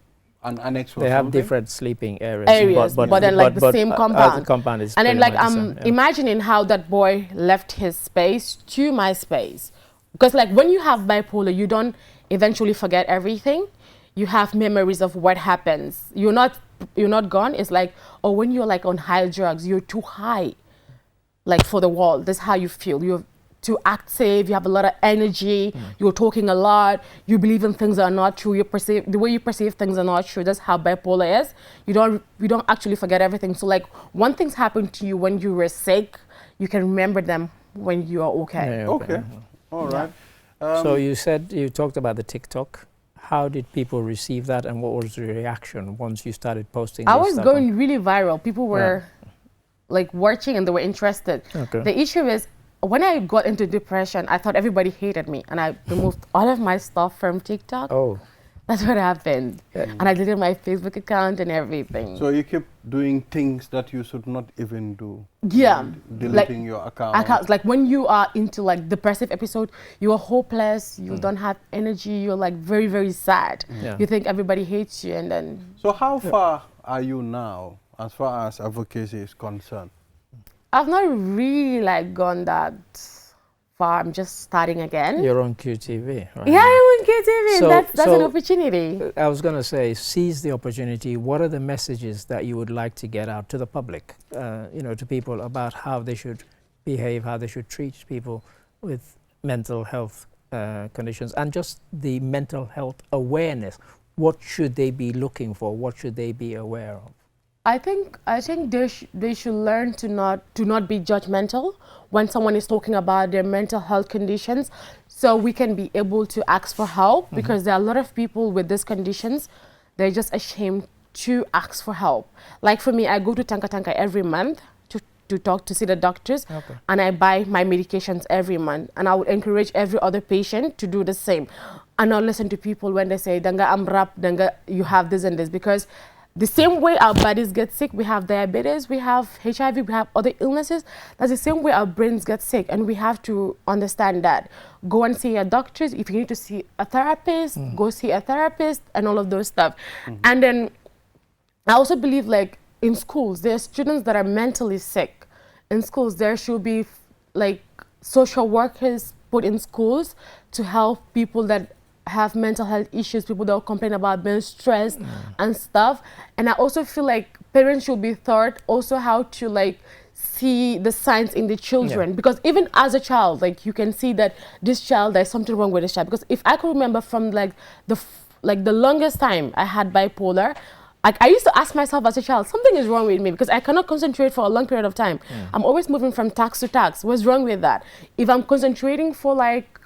S1: An annex or
S2: they have
S1: something?
S2: different sleeping areas,
S4: but then like the same compound.
S2: The compound is
S4: and then like I'm
S2: the
S4: imagining how that boy left his space to my space, because like when you have bipolar, you don't eventually forget everything. You have memories of what happens. You're not gone. It's like, oh, when you're like on high drugs, you're too high, like for the wall. That's how you feel. You're too active, you have a lot of energy, you're talking a lot, you believe in things that are not true, the way you perceive things are not true. That's how bipolar is. You don't actually forget everything. So like when things happen to you when you were sick, you can remember them when you are okay.
S1: Yeah, okay. All right.
S2: So you talked about the TikTok. How did people receive that and what was the reaction once you started posting
S4: I was going really viral. People were like watching and they were interested.
S2: Okay.
S4: The issue is, when I got into depression, I thought everybody hated me, and I removed all of my stuff from TikTok.
S2: Oh.
S4: That's what happened. And I deleted my Facebook account and everything.
S1: So you keep doing things that you should not even do.
S4: Yeah.
S1: Deleting your account.
S4: Like when you are into like depressive episode, you are hopeless, you don't have energy, you're like very, very sad. You think everybody hates you, and then...
S1: So how far are you now as far as advocacy is concerned?
S4: I've not really like gone that far. I'm just starting again.
S2: You're on QTV, right?
S4: Yeah, I'm on QTV.
S2: So,
S4: that's an opportunity.
S2: I was going to say, seize the opportunity. What are the messages that you would like to get out to the public, to people about how they should behave, how they should treat people with mental health conditions, and just the mental health awareness? What should they be looking for? What should they be aware of?
S4: I think they should learn to not be judgmental when someone is talking about their mental health conditions, so we can be able to ask for help, because there are a lot of people with these conditions, they're just ashamed to ask for help. Like for me, I go to Tanka Tanka every month to see the doctors, and I buy my medications every month, and I would encourage every other patient to do the same, and not listen to people when they say, Danga I'm rap, Danga you have this and this, because the same way our bodies get sick, we have diabetes, we have HIV, we have other illnesses. That's the same way our brains get sick, and we have to understand that. Go and see your doctors. If you need to see a therapist, go see a therapist, and all of those stuff. And then I also believe, like, in schools, there are students that are mentally sick. In schools, there should be like social workers put in schools to help people that have mental health issues, people that will complain about being stressed and stuff. And I also feel like parents should be taught also how to like see the signs in the children, because even as a child, like you can see that this child, there's something wrong with this child. Because if I could remember from like the longest time I had bipolar, like I used to ask myself as a child, something is wrong with me because I cannot concentrate for a long period of time. I'm always moving from task to task. What's wrong with that? If I'm concentrating for like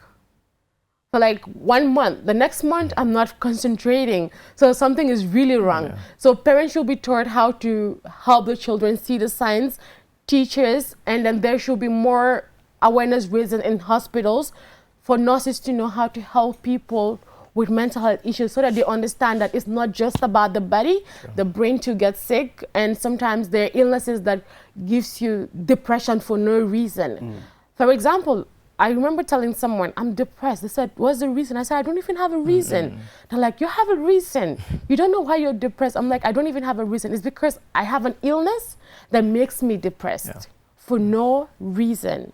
S4: 1 month, the next month I'm not concentrating, so something is really wrong. So parents should be taught how to help the children see the signs, teachers, and then there should be more awareness raised in hospitals for nurses to know how to help people with mental health issues, so that they understand that it's not just about the body, the brain to get sick, and sometimes there are illnesses that gives you depression for no reason. For example, I remember telling someone, I'm depressed. They said, what's the reason? I said, I don't even have a reason. They're like, you have a reason. You don't know why you're depressed. I'm like, I don't even have a reason. It's because I have an illness that makes me depressed for no reason.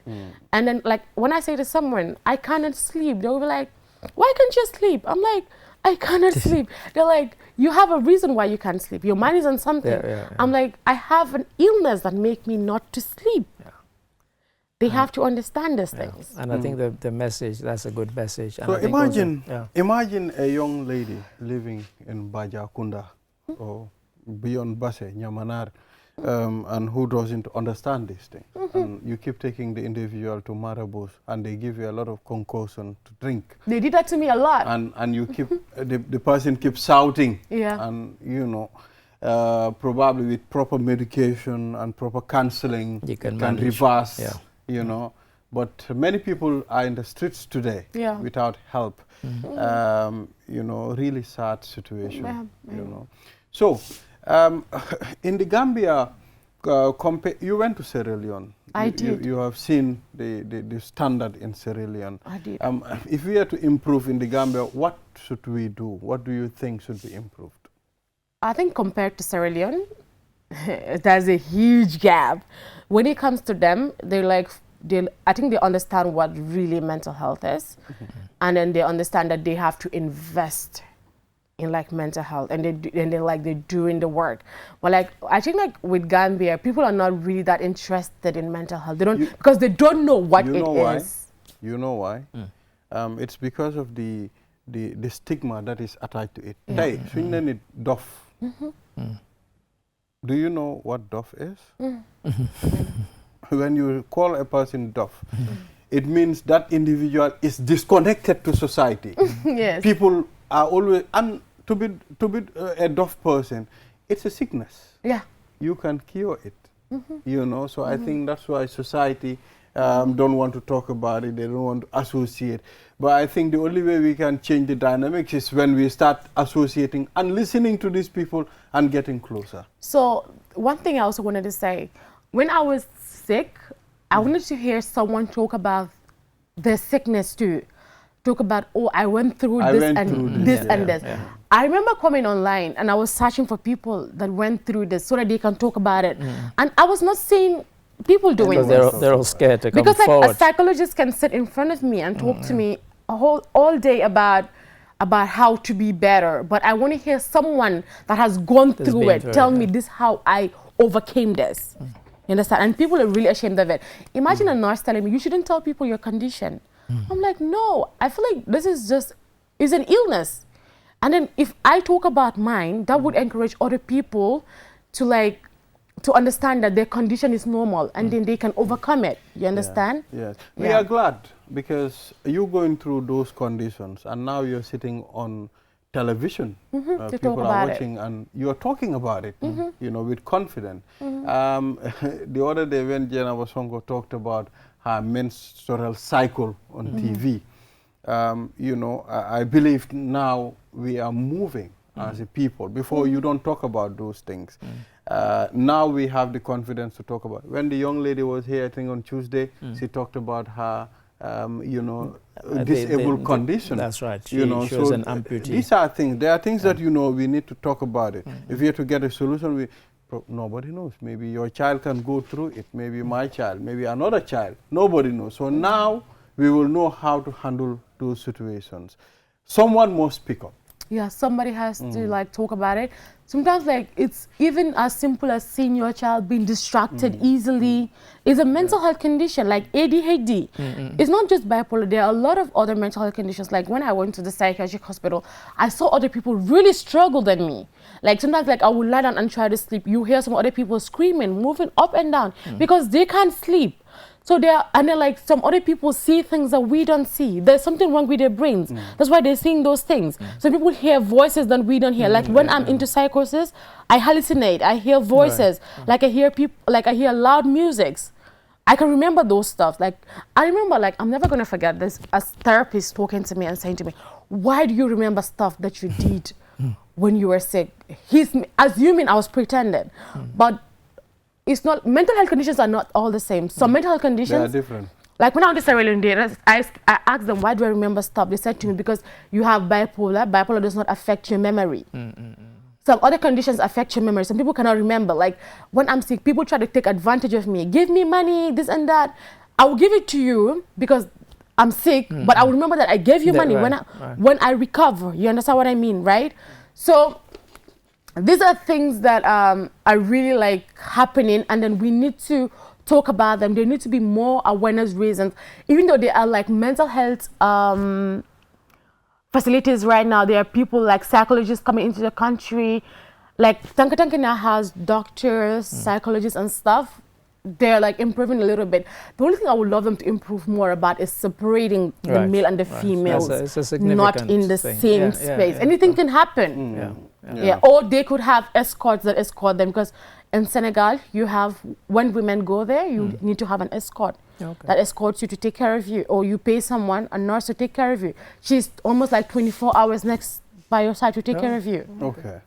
S4: And then like, when I say to someone, I cannot sleep, they'll be like, why can't you sleep? I'm like, I cannot sleep. They're like, you have a reason why you can't sleep. Your mind is on something. I'm like, I have an illness that makes me not to sleep. They have to understand these things.
S2: And I think the message, that's a good message. And
S1: So
S2: I think
S1: imagine,
S2: also,
S1: imagine a young lady living in Bajakunda or beyond Basse, Nyamanar, and who doesn't understand this thing. And you keep taking the individual to Marabous and they give you a lot of concoction to drink.
S4: They did that to me a lot.
S1: And you keep, the person keeps shouting. And you know, probably with proper medication and proper counseling,
S2: you can
S1: reverse. You know, but many people are in the streets today without help. You know, really sad situation. You know, so in the Gambia, you went to Sierra Leone.
S4: I did.
S1: You have seen the standard in Sierra Leone.
S4: I did.
S1: If we are to improve in the Gambia, what should we do? What do you think should be improved?
S4: I think compared to Sierra Leone, there's a huge gap. When it comes to them, I think they understand what really mental health is, and then they understand that they have to invest in like mental health, and they're doing the work. But like I think like with Gambia, people are not really that interested in mental health. They don't because they don't know what it is.
S1: You know why? It's because of the stigma that is attached to it. Hey, swing it doff. Do you know what doff is? When you call a person doff, it means that individual is disconnected to society. People are always, and to be a deaf person, it's a sickness. You can cure it. You know, so I think that's why society don't want to talk about it. They don't want to associate. But I think the only way we can change the dynamics is when we start associating and listening to these people and getting closer.
S4: So one thing I also wanted to say, when I was sick, I wanted to hear someone talk about their sickness too. Talk about, oh, I went through this and this. I remember coming online and I was searching for people that went through this so that they can talk about it. And I was not seeing people doing this.
S2: They're all scared to come
S4: because
S2: forward.
S4: Like a psychologist can sit in front of me and talk to me all day about how to be better. But I want to hear someone that has gone through it tell me this how I overcame this. You understand? And people are really ashamed of it. Imagine a nurse telling me, you shouldn't tell people your condition. I'm like, no, I feel like this is an illness. And then if I talk about mine, that would encourage other people to understand that their condition is normal and then they can overcome it. You understand?
S1: Yes. We are glad because you're going through those conditions and now you're sitting on television. People are watching and you're talking about it, you know, with confidence. The other day when Jenna Wasongo talked about her menstrual cycle on TV, you know, I believe now we are moving as a people. Before you don't talk about those things. Now we have the confidence to talk about it. When the young lady was here, I think on Tuesday, she talked about her, you know, disabled condition.
S2: That's right.
S1: She
S2: was an amputee.
S1: These are things. There are things that, you know, we need to talk about it. If we have to get a solution, nobody knows. Maybe your child can go through it. Maybe my child. Maybe another child. Nobody knows. So now we will know how to handle those situations. someone must speak up.
S4: Yeah, somebody has to like talk about it. Sometimes like it's even as simple as seeing your child being distracted easily is a mental health condition like ADHD. It's not just bipolar. There are a lot of other mental health conditions. Like when I went to the psychiatric hospital, I saw other people really struggle than me. Like sometimes like I would lie down and try to sleep. You hear some other people screaming, moving up and down because they can't sleep. So and then like some other people see things that we don't see. There's something wrong with their brains. That's why they're seeing those things. Some people hear voices that we don't hear. Like when I'm into psychosis, I hallucinate. I hear voices. Like I hear people. Like I hear loud musics. I can remember those stuff. Like I remember. Like I'm never gonna forget this. A therapist talking to me and saying to me, "Why do you remember stuff that you did when you were sick?" He's assuming I was pretending, but. It's not, mental health conditions are not all the same. Some mental health conditions,
S1: They are different.
S4: like when I was in there, I asked them, why do I remember stuff? They said to me, because you have bipolar. Bipolar does not affect your memory. Some other conditions affect your memory. Some people cannot remember. Like when I'm sick, people try to take advantage of me. Give me money, this and that. I will give it to you because I'm sick, but I will remember that I gave you money when I recover. You understand what I mean, right? So these are things that are really like happening, and then we need to talk about them. There need to be more awareness reasons. Even though there are like mental health facilities right now, there are people like psychologists coming into the country. Like Tanka now has doctors, psychologists and stuff. They're like improving a little bit. The only thing I would love them to improve more about is separating the male and the females,
S2: It's a significant
S4: not in the
S2: thing.
S4: same space. Anything can happen. Or they could have escorts that escort them, because in Senegal, you have, when women go there, you need to have an escort that escorts you to take care of you, or you pay someone, a nurse, to take care of you. She's almost like 24 hours next by your side to take care of you.
S1: Okay.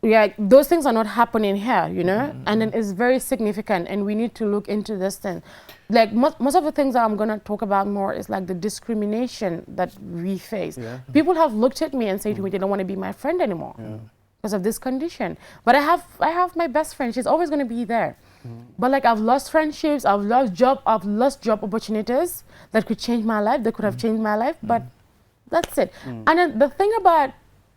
S4: Yeah, those things are not happening here, you know, and then it's very significant, and we need to look into this thing. Like most of the things that I'm gonna talk about more is like the discrimination that we face. People have looked at me and said to me they don't want to be my friend anymore because of this condition. But I have my best friend. She's always gonna be there. But like I've lost friendships, I've lost job opportunities that could change my life, that could have changed my life. But that's it. And then the thing about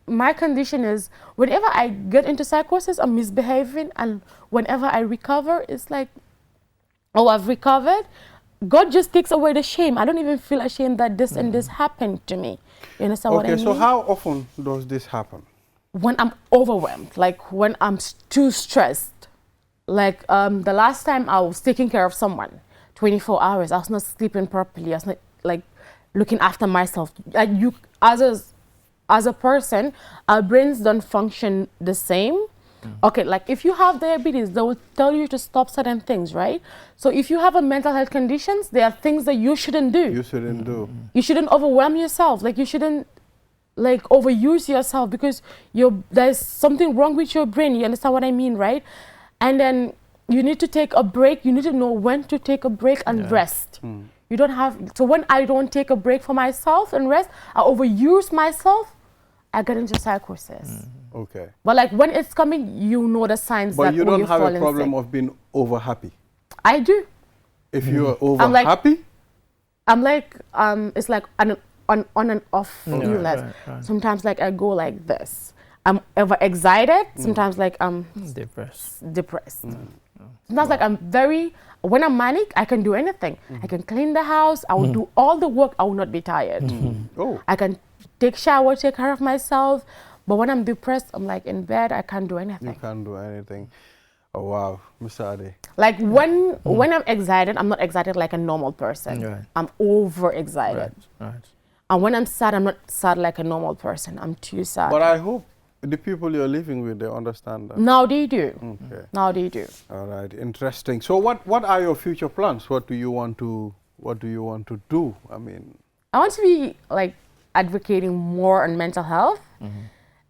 S4: my condition is whenever I get into psychosis, I'm misbehaving, and whenever I recover, it's like, oh, I've recovered. God just takes away the shame. I don't even feel ashamed that this and this happened to me. You understand what I mean?
S1: Okay, so how often does this happen?
S4: When I'm overwhelmed, like when I'm too stressed. Like the last time I was taking care of someone, 24 hours, I was not sleeping properly. I was not like looking after myself. Like you, as a person, our brains don't function the same. Okay, like if you have diabetes, they will tell you to stop certain things, right? So if you have a mental health conditions, there are things that you shouldn't do.
S1: You shouldn't do.
S4: You shouldn't overwhelm yourself. Like you shouldn't like overuse yourself, because there's something wrong with your brain. You understand what I mean, right? And then you need to take a break. You need to know when to take a break and rest. You don't have, so when I don't take a break for myself and rest, I overuse myself, I get into psychosis.
S1: Okay.
S4: But like when it's coming, you know the signs that
S1: But you don't have a
S4: falling
S1: problem
S4: sick.
S1: of being over happy.
S4: I do.
S1: If you are over
S4: like-
S1: happy,
S4: I'm like, it's like an on and off illness.
S2: right.
S4: Sometimes like I go like this. I'm ever excited. Sometimes like I'm depressed. Sometimes like when I'm manic, I can do anything. I can clean the house. I will do all the work. I will not be tired.
S1: oh,
S4: I can take shower, take care of myself. But when I'm depressed, I'm like in bed, I can't do anything.
S1: you can't do anything. Oh, wow, Mr. Ade.
S4: Like when I'm excited, I'm not excited like a normal person.
S2: Right.
S4: I'm over excited.
S2: Right.
S4: And when I'm sad, I'm not sad like a normal person. I'm too sad.
S1: But I hope the people you're living with, they understand that.
S4: Now they do.
S1: Okay.
S4: Now they do.
S1: All right, interesting. So what are your future plans? What do you want to do? I mean,
S4: I want to be like advocating more on mental health.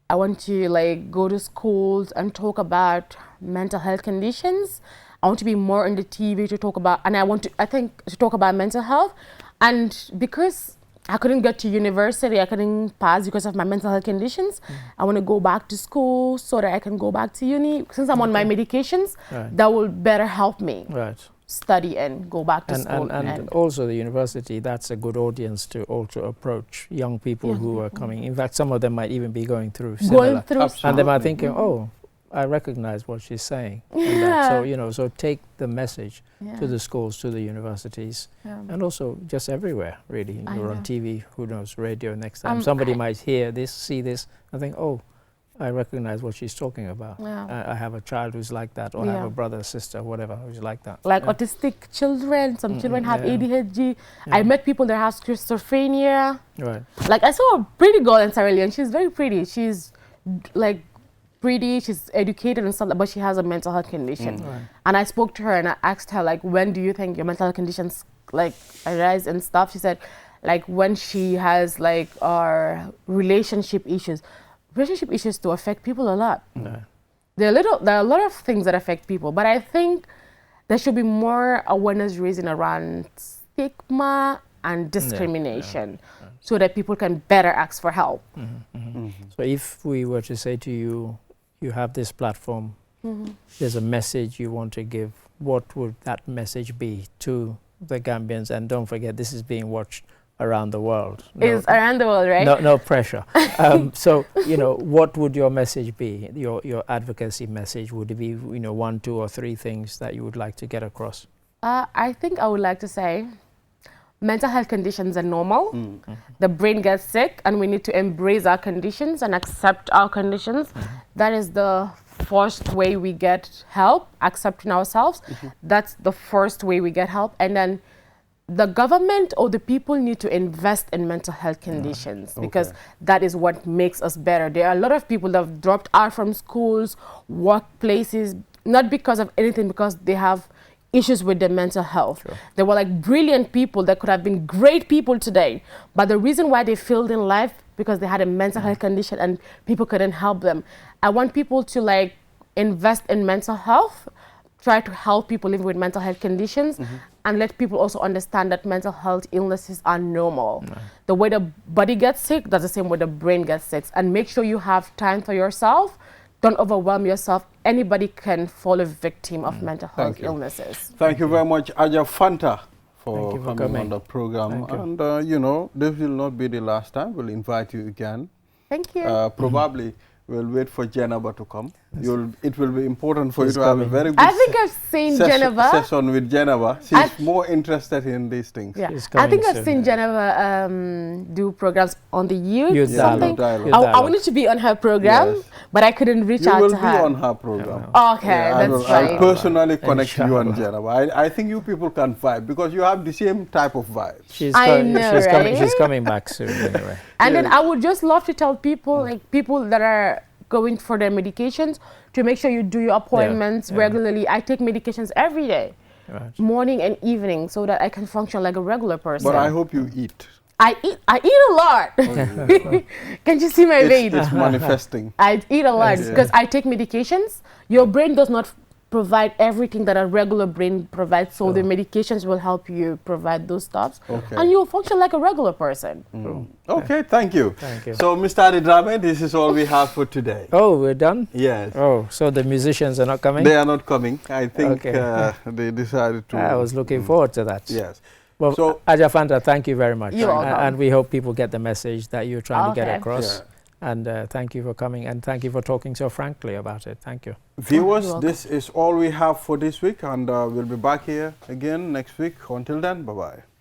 S4: I want to like go to schools and talk about mental health conditions. I want to be more on the TV to talk about, and I think to talk about mental health. And because I couldn't get to university, I couldn't pass because of my mental health conditions, I want to go back to school so that I can go back to uni. Since I'm on my medications, that will better help me.
S2: Right.
S4: study and go back to school.
S2: And also the university, that's a good audience to also approach young people who are coming. In fact, some of them might even be going through similar. And they might think, oh, I recognize what she's saying. And that. So, you know, so take the message to the schools, to the universities, and also just everywhere, really. You're on TV, who knows, radio next time. Somebody might hear this, see this, and think, oh, I recognize what she's talking about. I have a child who's like that, or I have a brother, sister, whatever, who's like that.
S4: Like autistic children, some children have ADHD. I met people that have schizophrenia.
S2: Right.
S4: Like I saw a pretty girl in Sierra Leone. She's very pretty. She's like pretty, she's educated and stuff, but she has a mental health condition. And I spoke to her and I asked her, like, when do you think your mental health conditions like arise and stuff? She said, like, when she has like relationship issues. Relationship issues do affect people a lot. There are a lot of things that affect people, but I think there should be more awareness raising around stigma and discrimination so that people can better ask for help.
S2: So if we were to say to you, you have this platform, there's a message you want to give, what would that message be to the Gambians? And don't forget, this is being watched around the world.
S4: It's around the world, right?
S2: No pressure. So, you know, what would your message be? Your advocacy message, would it be, you know, 1, 2, or 3 things that you would like to get across?
S4: I think I would like to say mental health conditions are normal. The brain gets sick and we need to embrace our conditions and accept our conditions. That is the first way we get help, accepting ourselves. That's the first way we get help. And then the government or the people need to invest in mental health conditions because that is what makes us better. There are a lot of people that have dropped out from schools, workplaces, not because of anything, because they have issues with their mental health. They were like brilliant people that could have been great people today, but the reason why they failed in life because they had a mental health condition and people couldn't help them. I want people to like invest in mental health, try to help people living with mental health conditions, and let people also understand that mental health illnesses are normal. The way the body gets sick, that's the same way the brain gets sick. And make sure you have time for yourself. Don't overwhelm yourself. Anybody can fall a victim of mental health illnesses.
S1: Thank you very much, Aja Fanta, for coming on the program.
S2: Thank
S1: And, you know, this will not be the last time. We'll invite you again.
S4: Thank you.
S1: Probably we'll wait for Jenaba to come. It will be important for you to have a very good
S4: I think I've seen Jenaba.
S1: session with Jenaba. She's more interested in these things.
S4: Yeah. I think I've seen Jenaba do programs on the youth something. I wanted to be on her program, but I couldn't reach out to her.
S1: You will be on her program.
S4: Okay, that's fine.
S1: I'll personally connect you and Jenaba. I think you people can vibe because you have the same type of vibe.
S2: She's coming back soon anyway.
S4: And then I would just love to tell people, like people that are going for their medications, to make sure you do your appointments regularly. I take medications every day, morning and evening, so that I can function like a regular person.
S1: But I hope you eat.
S4: I eat a lot. Can you see my weight?
S1: It's manifesting.
S4: I eat a lot because I take medications. Your brain does not provide everything that a regular brain provides, so the medications will help you provide those stuff, and you will function like a regular person.
S1: Okay, thank you.
S2: Thank you.
S1: So, Mr. Adidrame, this is all we have for today.
S2: Oh, we're done?
S1: Yes.
S2: Oh, so the musicians are not coming?
S1: They are not coming. I think they decided to.
S2: I was looking forward to that.
S1: Yes.
S2: Well, so, Aja Fanta, thank you very much.
S4: You're welcome.
S2: And we hope people get the message that you're trying to get across. And thank you for coming, and thank you for talking so frankly about it. Thank you.
S1: Viewers, this is all we have for this week, and we'll be back here again next week. Until then, bye-bye.